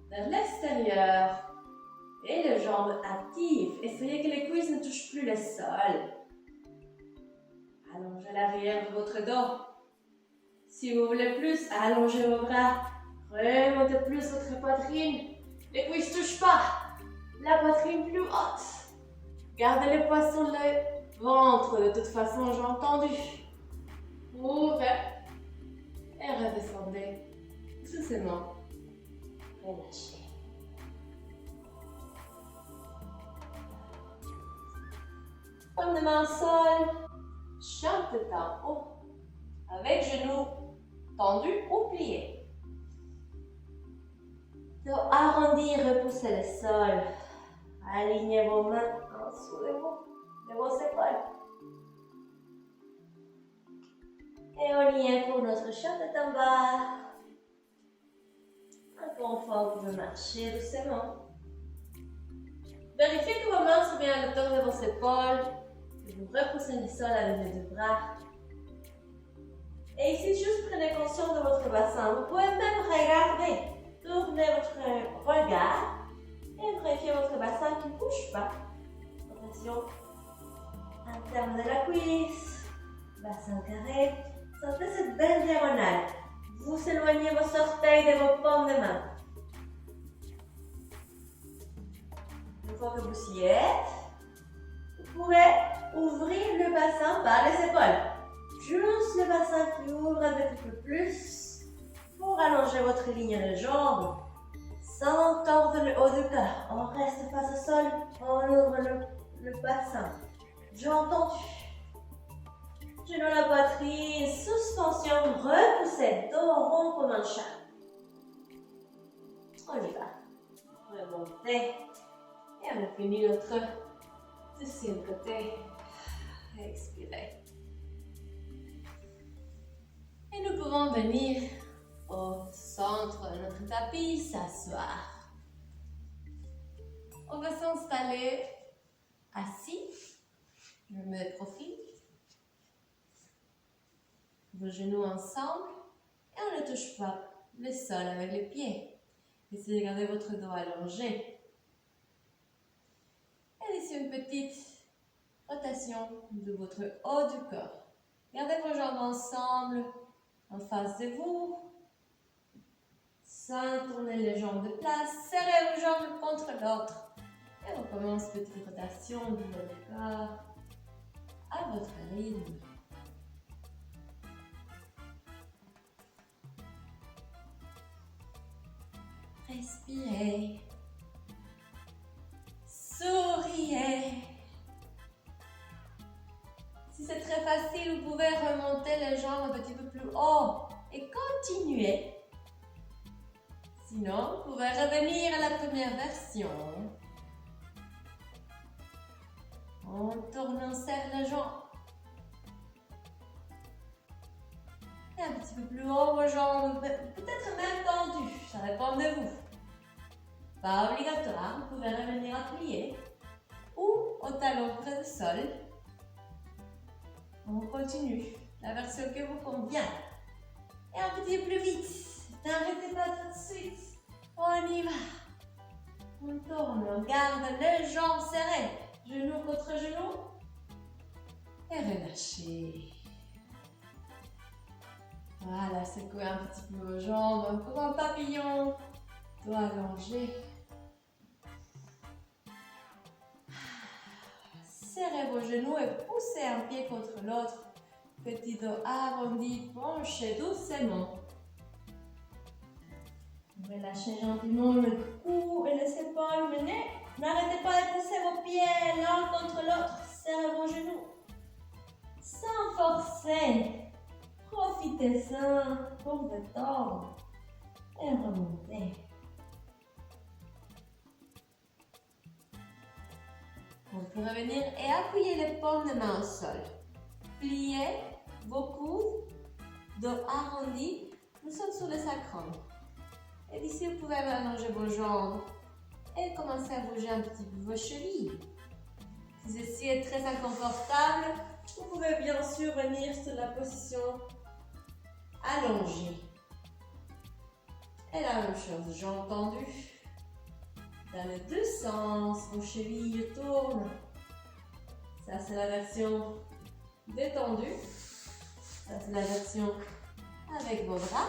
vers l'extérieur et les jambes actives. Essayez que les cuisses ne touchent plus le sol. Allongez l'arrière de votre dos. Si vous voulez plus, allongez vos bras. Remontez plus votre poitrine. Les cuisses ne touchent pas. La poitrine plus haute. Gardez les poids sur le ventre. De toute façon, j'ai entendu. Ouvrez. Et redescendez. Doucement. Relâchez. Paume de main au sol. Jambe de en haut. Avec genoux tendus ou pliés. Dos arrondi, repoussez le sol. Alignez vos mains en dessous de vos épaules. Et on y est pour notre chien de en bas. Inconfort, vous pouvez marcher doucement. Vérifiez que vos mains sont bien à la hauteur de vos épaules. Et vous repoussez le sol avec les deux bras. Et ici, juste prenez conscience de votre bassin. Vous pouvez même regarder. Tournez votre regard et vérifiez votre bassin qui ne bouge pas. Rotation interne de la cuisse, bassin carré. Sentez cette belle diagonale. Vous éloignez vos orteils de vos paumes de main. Une fois que vous y êtes, vous pouvez ouvrir le bassin par les épaules. Juste le bassin qui ouvre un petit peu plus pour allonger votre ligne de jambes sans tordre le haut du corps. On reste face au sol, on ouvre le bassin. J'ai entendu. Genou la poitrine, suspension, repoussez, dos rond comme un chat. On y va. Remontez. Et on a fini notre deuxième côté. Expirez. Et nous pouvons venir au centre de notre tapis, s'asseoir. On va s'installer assis. Je me mets de profil. Vos genoux ensemble. Et on ne touche pas le sol avec les pieds. Essayez de garder votre dos allongé. Et ici une petite rotation de votre haut du corps. Gardez vos jambes ensemble en face de vous. Sans tourner les jambes de place. Serrez vos jambes l'une contre l'autre. Et on commence petite rotation du haut du corps à votre rythme. Respirez. Souriez. Si c'est très facile, vous pouvez remonter les jambes un petit peu plus haut et continuer. Sinon, vous pouvez revenir à la première version. On tourne, on serre les jambes. Et un petit peu plus haut, vos jambes, peut-être même tendues, ça dépend de vous. Pas obligatoire, vous pouvez revenir à plier ou au talon près du sol. On continue, la version qui vous convient. Et un petit peu plus vite, n'arrêtez pas tout de suite. On y va. On tourne, on garde les jambes serrées, genoux contre genoux. Et relâchez. Voilà, secouez un petit peu vos jambes comme un papillon. Dos allongé. Serrez vos genoux et poussez un pied contre l'autre. Petit dos arrondi, penchez doucement. Relâchez gentiment le cou et les épaules, mais n'arrêtez pas de pousser vos pieds l'un contre l'autre. Serrez vos genoux. Sans forcer. Profitez-en pour détendre et remonter. On peut revenir et appuyer les paumes de main au sol. Pliez vos coudes, dos arrondi, nous sommes sur le sacrum. Et d'ici, vous pouvez allonger vos jambes et commencer à bouger un petit peu vos chevilles. Si ceci est très inconfortable, vous pouvez bien sûr venir sur la position allongée. Et la même chose, jambes tendues. Dans les deux sens, vos chevilles tournent. Ça, c'est la version détendue. Ça, c'est la version avec vos bras.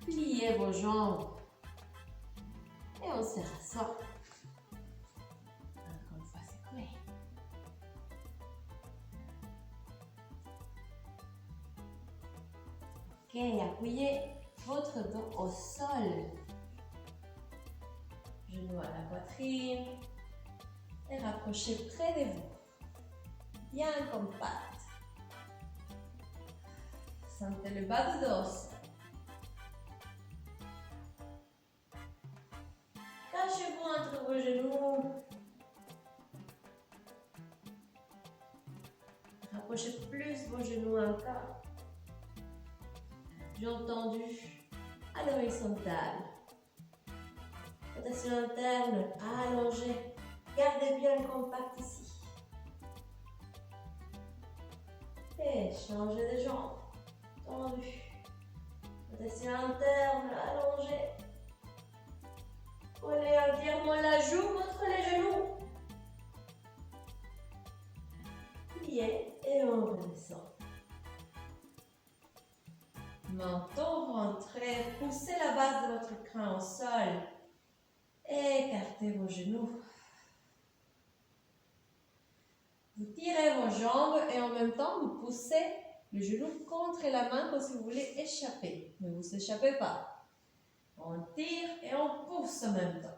Pliez vos jambes. Et on se rassoit. Encore une fois, c'est cloué. Ok, appuyez votre dos au sol. Genoux à la poitrine. Et rapprochez près de vous. Bien compact. Sentez le bas du dos. Cachez-vous entre vos genoux. Rapprochez plus vos genoux encore. Jambes tendues à l'horizontale. Rotation interne allongée. Gardez bien le compact ici. Et changez de jambes. Tendues. Rotation interne allongée. Collez entièrement la joue contre les genoux. Pliez et on redescend. Menton rentré, poussez la base de votre crâne au sol. Écartez vos genoux. Vous tirez vos jambes et en même temps vous poussez le genou contre la main comme si vous voulez échapper. Ne vous échappez pas. On tire et on pousse en même temps.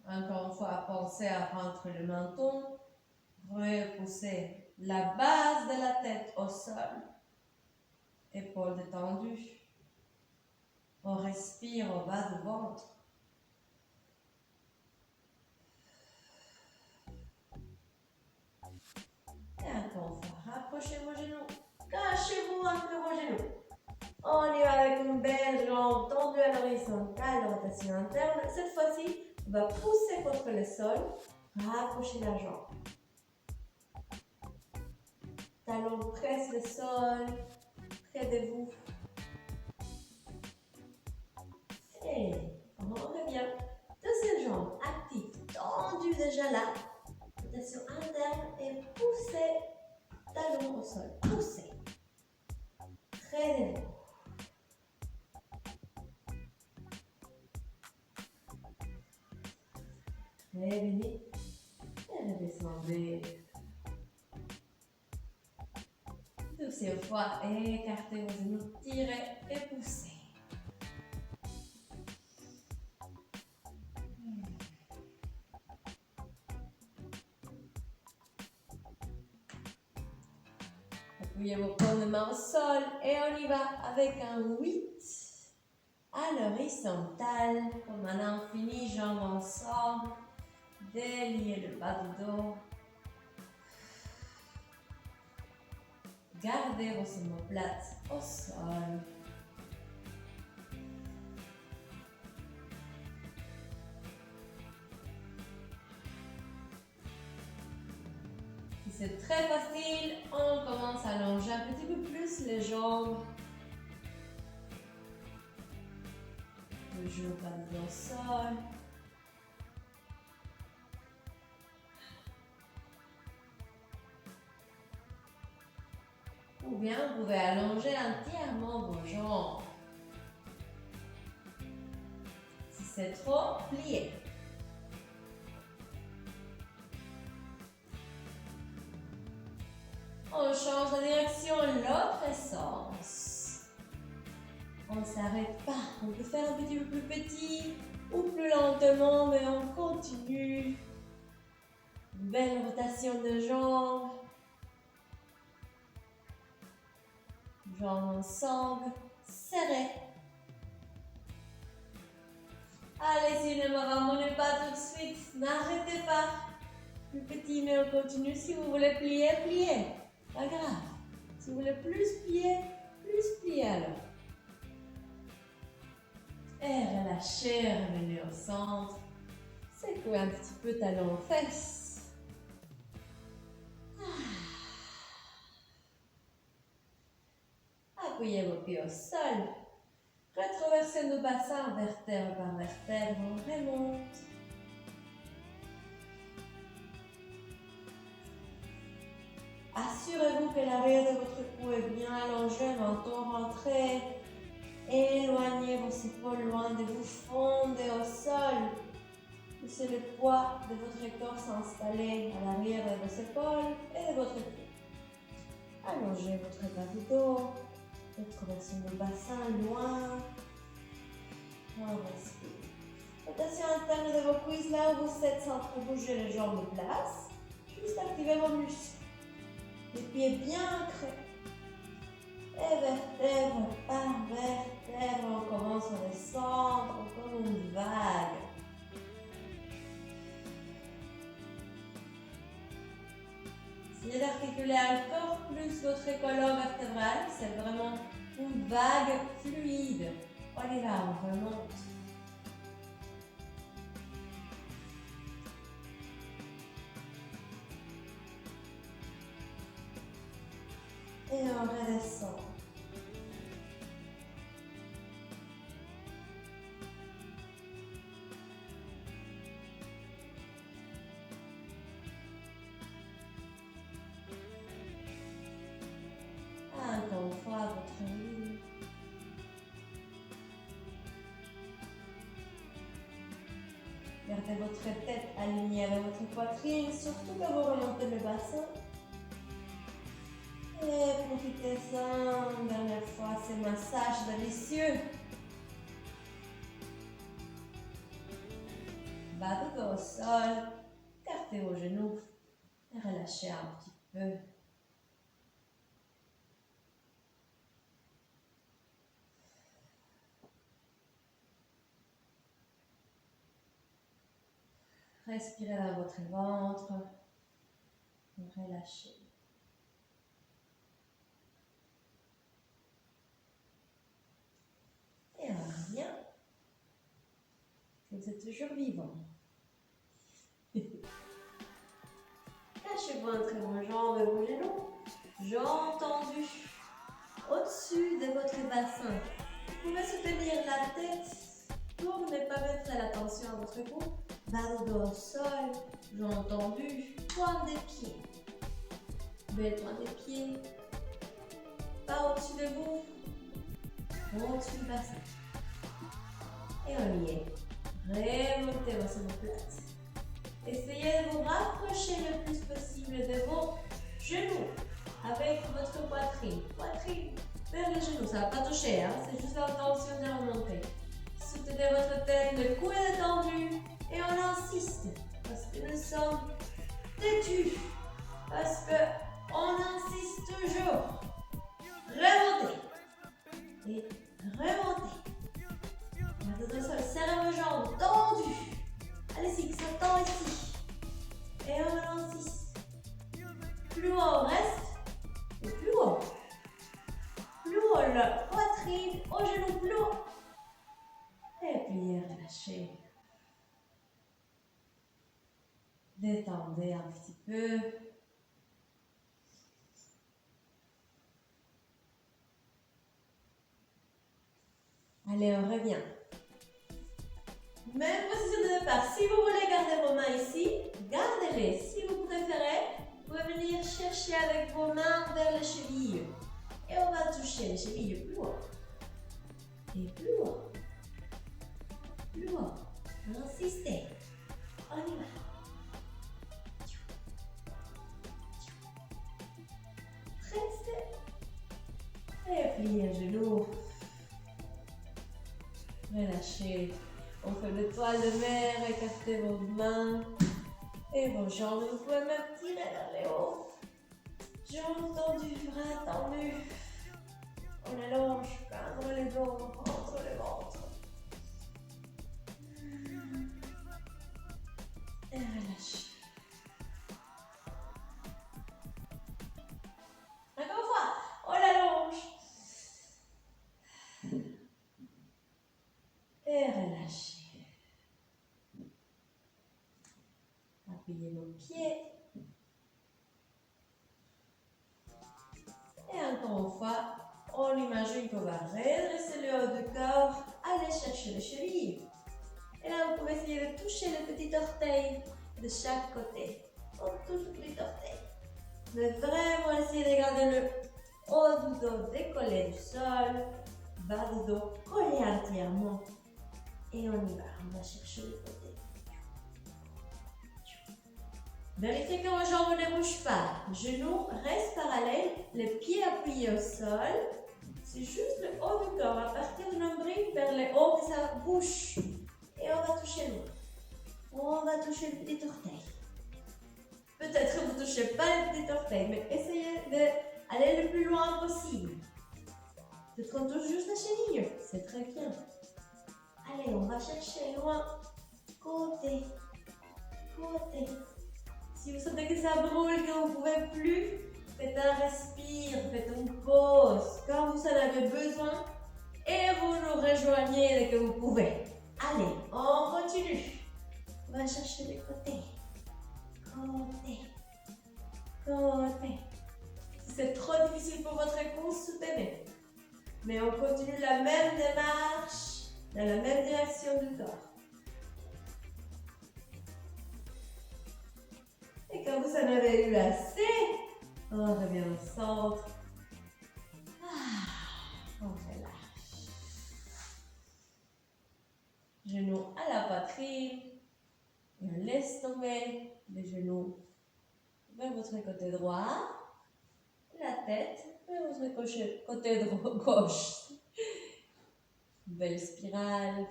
Encore une fois, pensez à rentrer le menton. Repoussez la base de la tête au sol. Épaules détendues. On respire au bas du ventre. Et encore une fois, rapprochez vos genoux. Cachez-vous entre vos genoux. On y va avec une belle jambe tendue à l'horizontale, rotation interne. Cette fois-ci, on va pousser contre le sol. Rapprochez la jambe. Talon presse le sol, près de vous. Et on revient. Deuxième jambe active, tendue déjà là. Rotation interne et poussez. Talon au sol, poussez. Près de vous. Revenez et redescendez. Deuxième fois, écartez vos genoux, tirez et poussez. Appuyez vos paumes de main au sol et on y va avec un 8 à l'horizontale, comme un infini, jambes ensemble. Déliez le bas du dos. Gardez vos omoplates au sol. Si c'est très facile, on commence à allonger un petit peu plus les jambes. Le genou pas du dos au sol. Ou bien vous pouvez allonger entièrement vos jambes. Si c'est trop, pliez. On change la direction, l'autre sens. On ne s'arrête pas. On peut faire un petit peu plus petit ou plus lentement, mais on continue. Une belle rotation de jambes. Jambes ensemble, serrées. Allez-y, ne m'abandonnez pas tout de suite. N'arrêtez pas. Plus petit, mais on continue. Si vous voulez plier, pliez. Pas grave. Si vous voulez plus plier alors. Et relâchez, revenez au centre. Secouez un petit peu talons aux fesses. Appuyez vos pieds au sol. Retraversez nos bassins vertèbre par vertèbre. On remonte. Assurez-vous que l'arrière de votre cou est bien allongé, menton rentré. Éloignez vos épaules loin de vous, fondez au sol. Laissez le poids de votre corps s'installer à l'arrière de vos épaules et de votre cou. Allongez votre bas du dos. Retraversez le bassin loin. On respire. Rotation interne de vos cuisses là où vous êtes sans trop bouger les jambes de place. Juste activez vos muscles. Les pieds bien ancrés. Et vertèbre par vertèbre, on commence à descendre comme une vague. Essayez d'articuler encore plus votre colonne vertébrale. C'est vraiment une vague fluide. On y va, on remonte. Et on redescend. Encore une fois, votre ligne. Gardez votre tête alignée avec votre poitrine, surtout quand vous remontez le bassin. Et profitez-en une dernière fois, ces massages délicieux. Bas de dos au sol, écartez vos genoux et relâchez un petit peu. Respirez dans votre ventre, relâchez. Et on revient. Vous êtes toujours vivant. Cachez-vous entre vos jambes et vos genoux. Jambes tendues au-dessus de votre bassin. Vous pouvez soutenir la tête pour ne pas mettre l'attention à votre cou. Bas de dos au sol, jambes tendues, pointe des pieds. Belle pointe des pieds. Pas au-dessus de vous, au-dessus du bassin. Et on y est. Remontez vos omoplates. Essayez de vous rapprocher le plus possible de vos genoux avec votre poitrine. Poitrine vers les genoux, ça ne va pas toucher, hein? C'est juste l'intention de remonter. Soutenez votre tête, le cou est détendu et on insiste parce que nous sommes têtus. Parce qu'on insiste toujours. Remontez et remontez. Gardez le sol, serrez vos jambes tendues. Allez-y, ça tend ici. Et on insiste. Plus haut on reste. Et plus haut. Plus haut, la poitrine, au genou plus haut. Et puis relâchez. Détendez un petit peu. Allez, on revient. Même position de départ. Si vous voulez garder vos mains ici, gardez-les. Si vous préférez, vous pouvez venir chercher avec vos mains vers les chevilles. Et on va toucher les chevilles plus haut. Et plus haut. Plus haut. Insistez. On y va. Restez. Et pliez les genoux. Relâchez. On fait le toile de mer, écartez vos mains et vos jambes. Vous pouvez même tirer vers les hauts. Jambes tendues, bras tendus. On allonge, entre les dos, entre le ventre. Et relâche. Encore une fois, on l'allonge. Et pieds. Et encore une fois, on imagine qu'on va redresser le haut du corps, aller chercher les chevilles. Et là, vous pouvez essayer de toucher les petits orteils de chaque côté. On touche le petit orteil. Mais vraiment essayer de garder le haut du dos décollé du sol, bas du dos collé entièrement. Et on y va, on va chercher les côtés. Vérifiez que vos jambes ne bougent pas. Genoux restent parallèles, les pieds appuyés au sol. C'est juste le haut du corps, à partir du nombril vers le haut que ça bouge. Et on va toucher loin. On va toucher le petit orteil. Peut-être que vous ne touchez pas le petit orteil, mais essayez d'aller le plus loin possible. Peut-être qu'on touche juste la cheville, c'est très bien. Allez, on va chercher loin. Côté, côté. Si vous sentez que ça brûle, que vous ne pouvez plus, faites un respire, faites une pause quand vous en avez besoin et vous nous rejoignez dès que vous pouvez. Allez, on continue. On va chercher les côtés. Côté, côté. Si c'est trop difficile pour votre cou, soutenez. Mais on continue la même démarche, dans la même direction du corps. Et quand vous en avez eu assez, on revient au centre. On relâche. Genoux à la poitrine. Et on laisse tomber les genoux vers votre côté droit. La tête vers votre côté gauche. Belle spirale.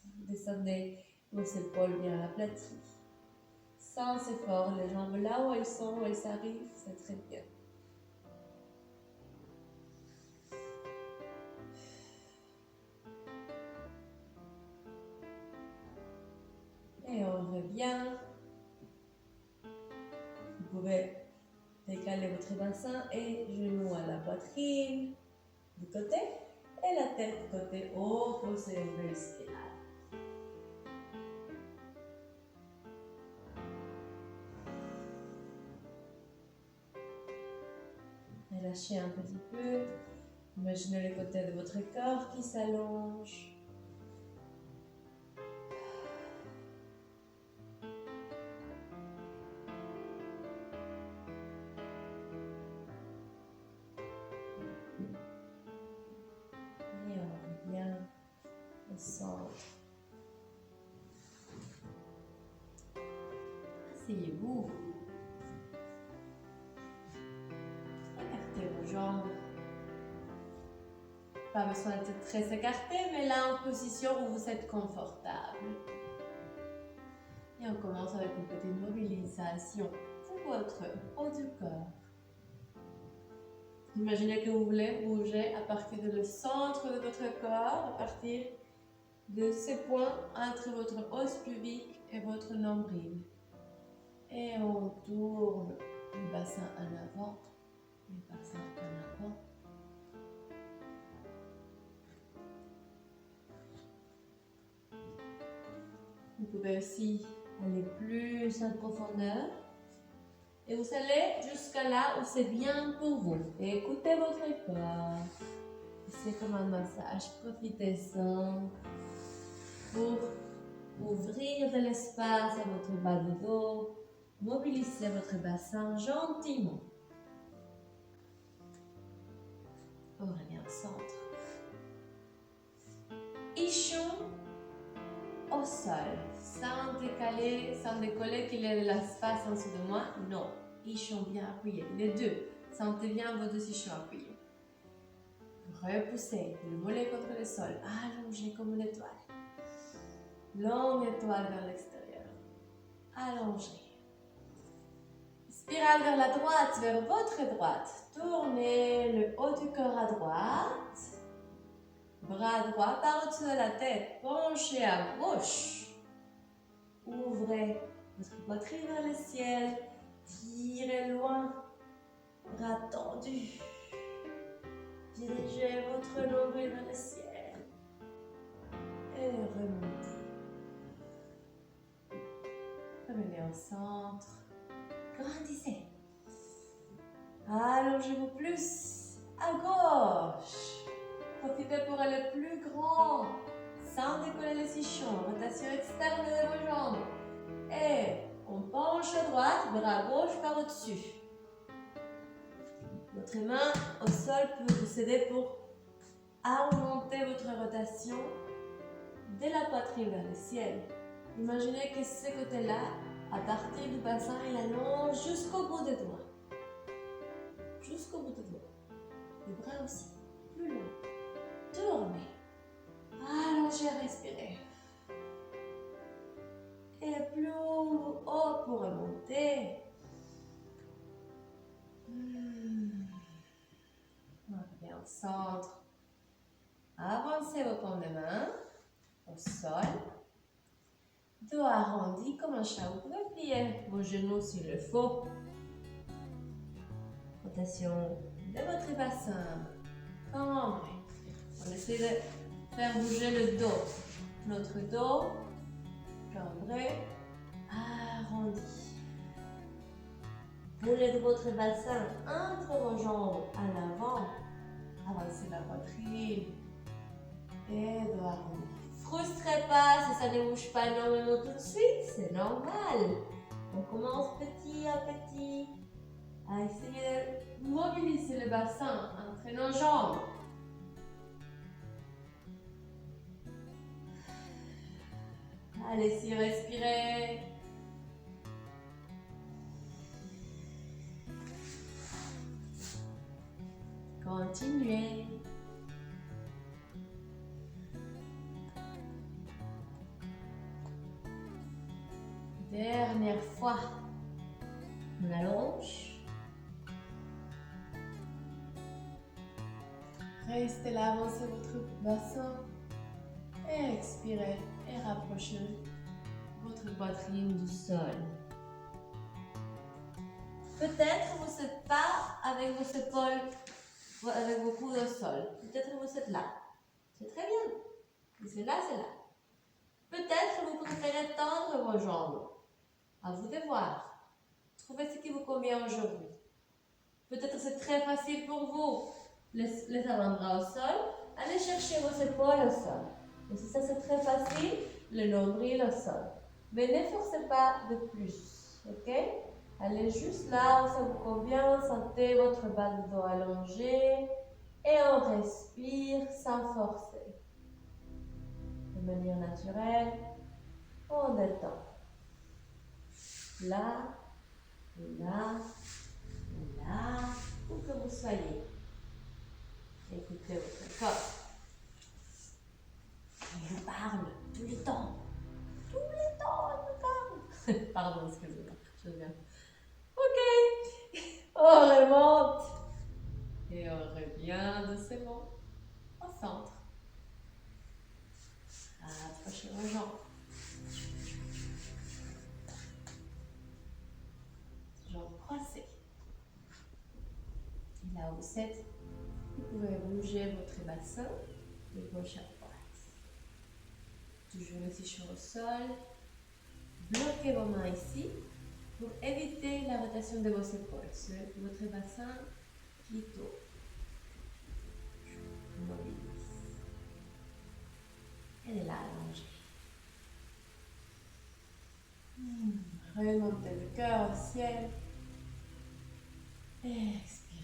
Descendez vos épaules bien aplaties. Sans effort, les jambes là où elles sont, où elles arrivent, c'est très bien. Et on revient. Vous pouvez décaler votre bassin et genoux à la poitrine du côté et la tête côté opposé, belle spirale. Relâchez un petit peu. Imaginez les côtés de votre corps qui s'allongent. Et on revient au centre. Asseyez-vous. Écartez vos jambes. Pas besoin d'être très écarté, mais là en position où vous êtes confortable. Et on commence avec une petite mobilisation de votre haut du corps. Imaginez que vous voulez bouger à partir du centre de votre corps, à partir de ces points entre votre os pubique et votre nombril. Et on tourne le bassin en avant, le bassin en avant. Vous pouvez aussi aller plus en profondeur. Et vous allez jusqu'à là où c'est bien pour vous. Et écoutez votre corps. C'est comme un massage. Profitez-en pour ouvrir de l'espace à votre bas de dos. Mobilisez votre bassin gentiment. On revient au centre. Ichon au sol. Sans décaler, sans décoller qu'il y ait de l'espace en dessous de moi. Non. Ichon bien appuyé. Les deux. Sentez bien vos deux ichons appuyés. Repoussez le mollet contre le sol. Allongez comme une étoile. Longue étoile vers l'extérieur. Allongez. Spirale vers la droite, vers votre droite. Tournez le haut du corps à droite. Bras droit par au-dessus de la tête. Penchez à gauche. Ouvrez votre poitrine vers le ciel. Tirez loin. Bras tendus. Dirigez votre nombril vers le ciel. Et remontez. Revenez au centre. Grandissez. Allongez-vous plus à gauche. Profitez pour aller plus grand. Sans décoller les ischons. Rotation externe de vos jambes. Et on penche à droite, bras gauche par au-dessus. Votre main au sol peut vous aider pour augmenter votre rotation de la poitrine vers le ciel. Imaginez que ce côté-là, à partir du bassin, il allonge jusqu'au bout des doigts. Jusqu'au bout des doigts. Les bras aussi, plus loin. Tournez. Allongez, respirez. Et plus haut pour remonter. Revenez au centre. Avancez vos paumes de main au sol. Dos arrondi comme un chat. Vous pouvez plier vos genoux s'il le faut. Rotation de votre bassin. Cambré. On essaie de faire bouger le dos. Notre dos cambré, arrondi. Boulez de votre bassin entre vos jambes à l'avant. Avancez la poitrine. Et dos arrondi. Frustrez pas si ça ne bouge pas énormément tout de suite, c'est normal. On commence petit à petit à essayer de mobiliser le bassin entre nos jambes. Allez-y, respirez. Continuez. Dernière fois. On allonge. Restez là, avancez votre bassin. Et expirez et rapprochez votre poitrine du sol. Peut-être vous n'êtes pas avec vos épaules, avec vos coudes au sol. Peut-être vous êtes là. C'est très bien. Si c'est là, c'est là. Peut-être vous préférez tendre vos jambes. À vous de voir. Trouvez ce qui vous convient aujourd'hui. Peut-être c'est très facile pour vous. Les avant-bras au sol. Allez chercher vos épaules au sol. Et si ça c'est très facile, le nombril au sol. Mais ne forcez pas de plus. Ok? Allez juste là où ça vous convient. Sentez votre bas de dos allongé. Et on respire sans forcer. De manière naturelle, on détend. Là, et là, et là, où que vous soyez. Écoutez votre corps. Il vous parle tout le temps. Tout le temps, il vous parle. Pardon, excusez-moi, je viens. Ok, on remonte. Et on revient doucement au centre. Approchez vos jambes. Jambes croisées. Et là où vous êtes, vous pouvez bouger votre bassin de gauche à droite. Toujours les ischons au sol. Bloquez vos mains ici pour éviter la rotation de vos épaules. C'est votre bassin qui tourne. Mobilise. Elle est là, allongée. Remontez le cœur au ciel. Expirez.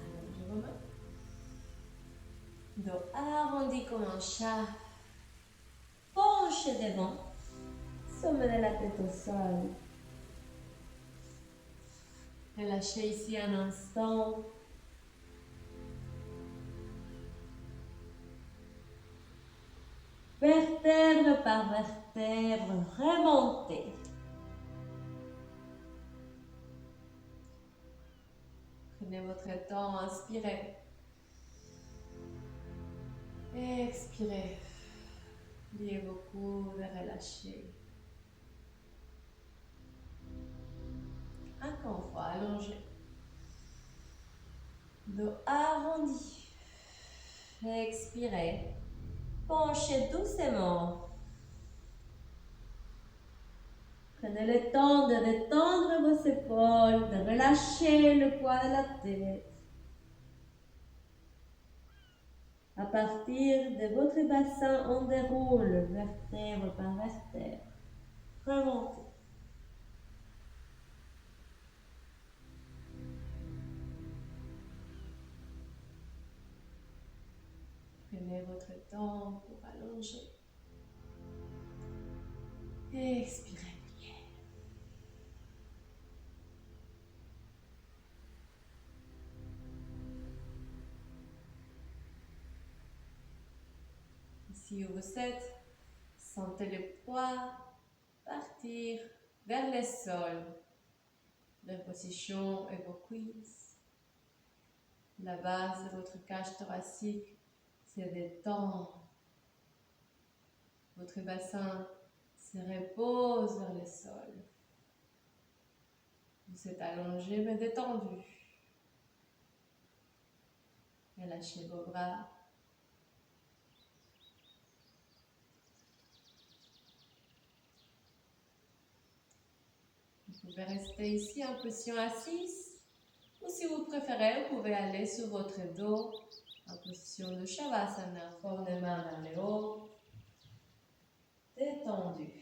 Allongez vos mains. Dos arrondi comme un chat. Penchez devant. Sommet de la tête au sol. Relâchez ici un instant. Vertèbre par vertèbre, remontez. Prenez votre temps, inspirez. Expirez. Pliez vos coudes et relâchez. Encore une fois, allongez. Dos arrondi. Expirez. Penchez doucement Prenez le temps de détendre vos épaules, de relâcher le poids de la tête. À partir de votre bassin, on déroule vertèbre par vertèbre. Remontez.
Prenez votre temps pour allonger. Expirez bien. Ici où vous êtes, sentez le poids partir vers le sol. Reposition et vos cuisses. La base de votre cage thoracique se détend. Votre bassin se repose vers le sol. Vous êtes allongé mais détendu. Relâchez vos bras. Vous pouvez rester ici en position assise. Ou si vous préférez, vous pouvez aller sur votre dos en position de Shavasana. Forme les mains vers le haut. Détendu.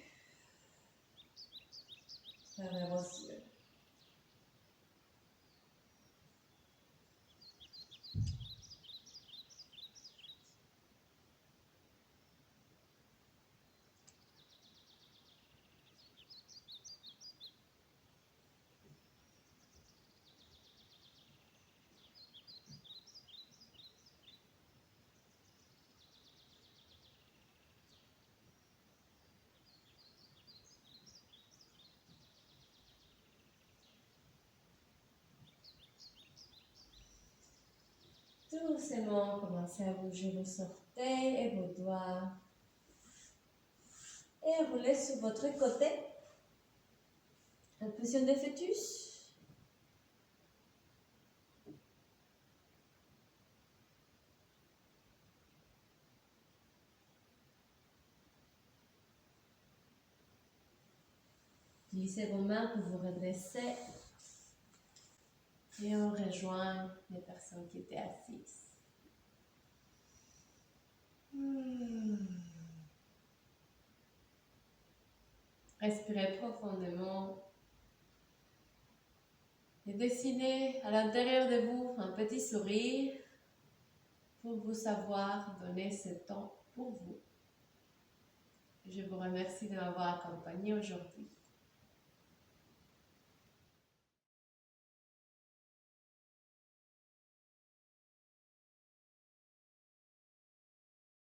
Fermez vos yeux. Doucement, commencez à bouger vos orteils et vos doigts. Et roulez sur votre côté. En position de fœtus. Utilisez vos mains pour vous redresser. Et on rejoint les personnes qui étaient assises. Respirez profondément et dessinez à l'intérieur de vous un petit sourire pour vous savoir donner ce temps pour vous. Je vous remercie de m'avoir accompagné aujourd'hui.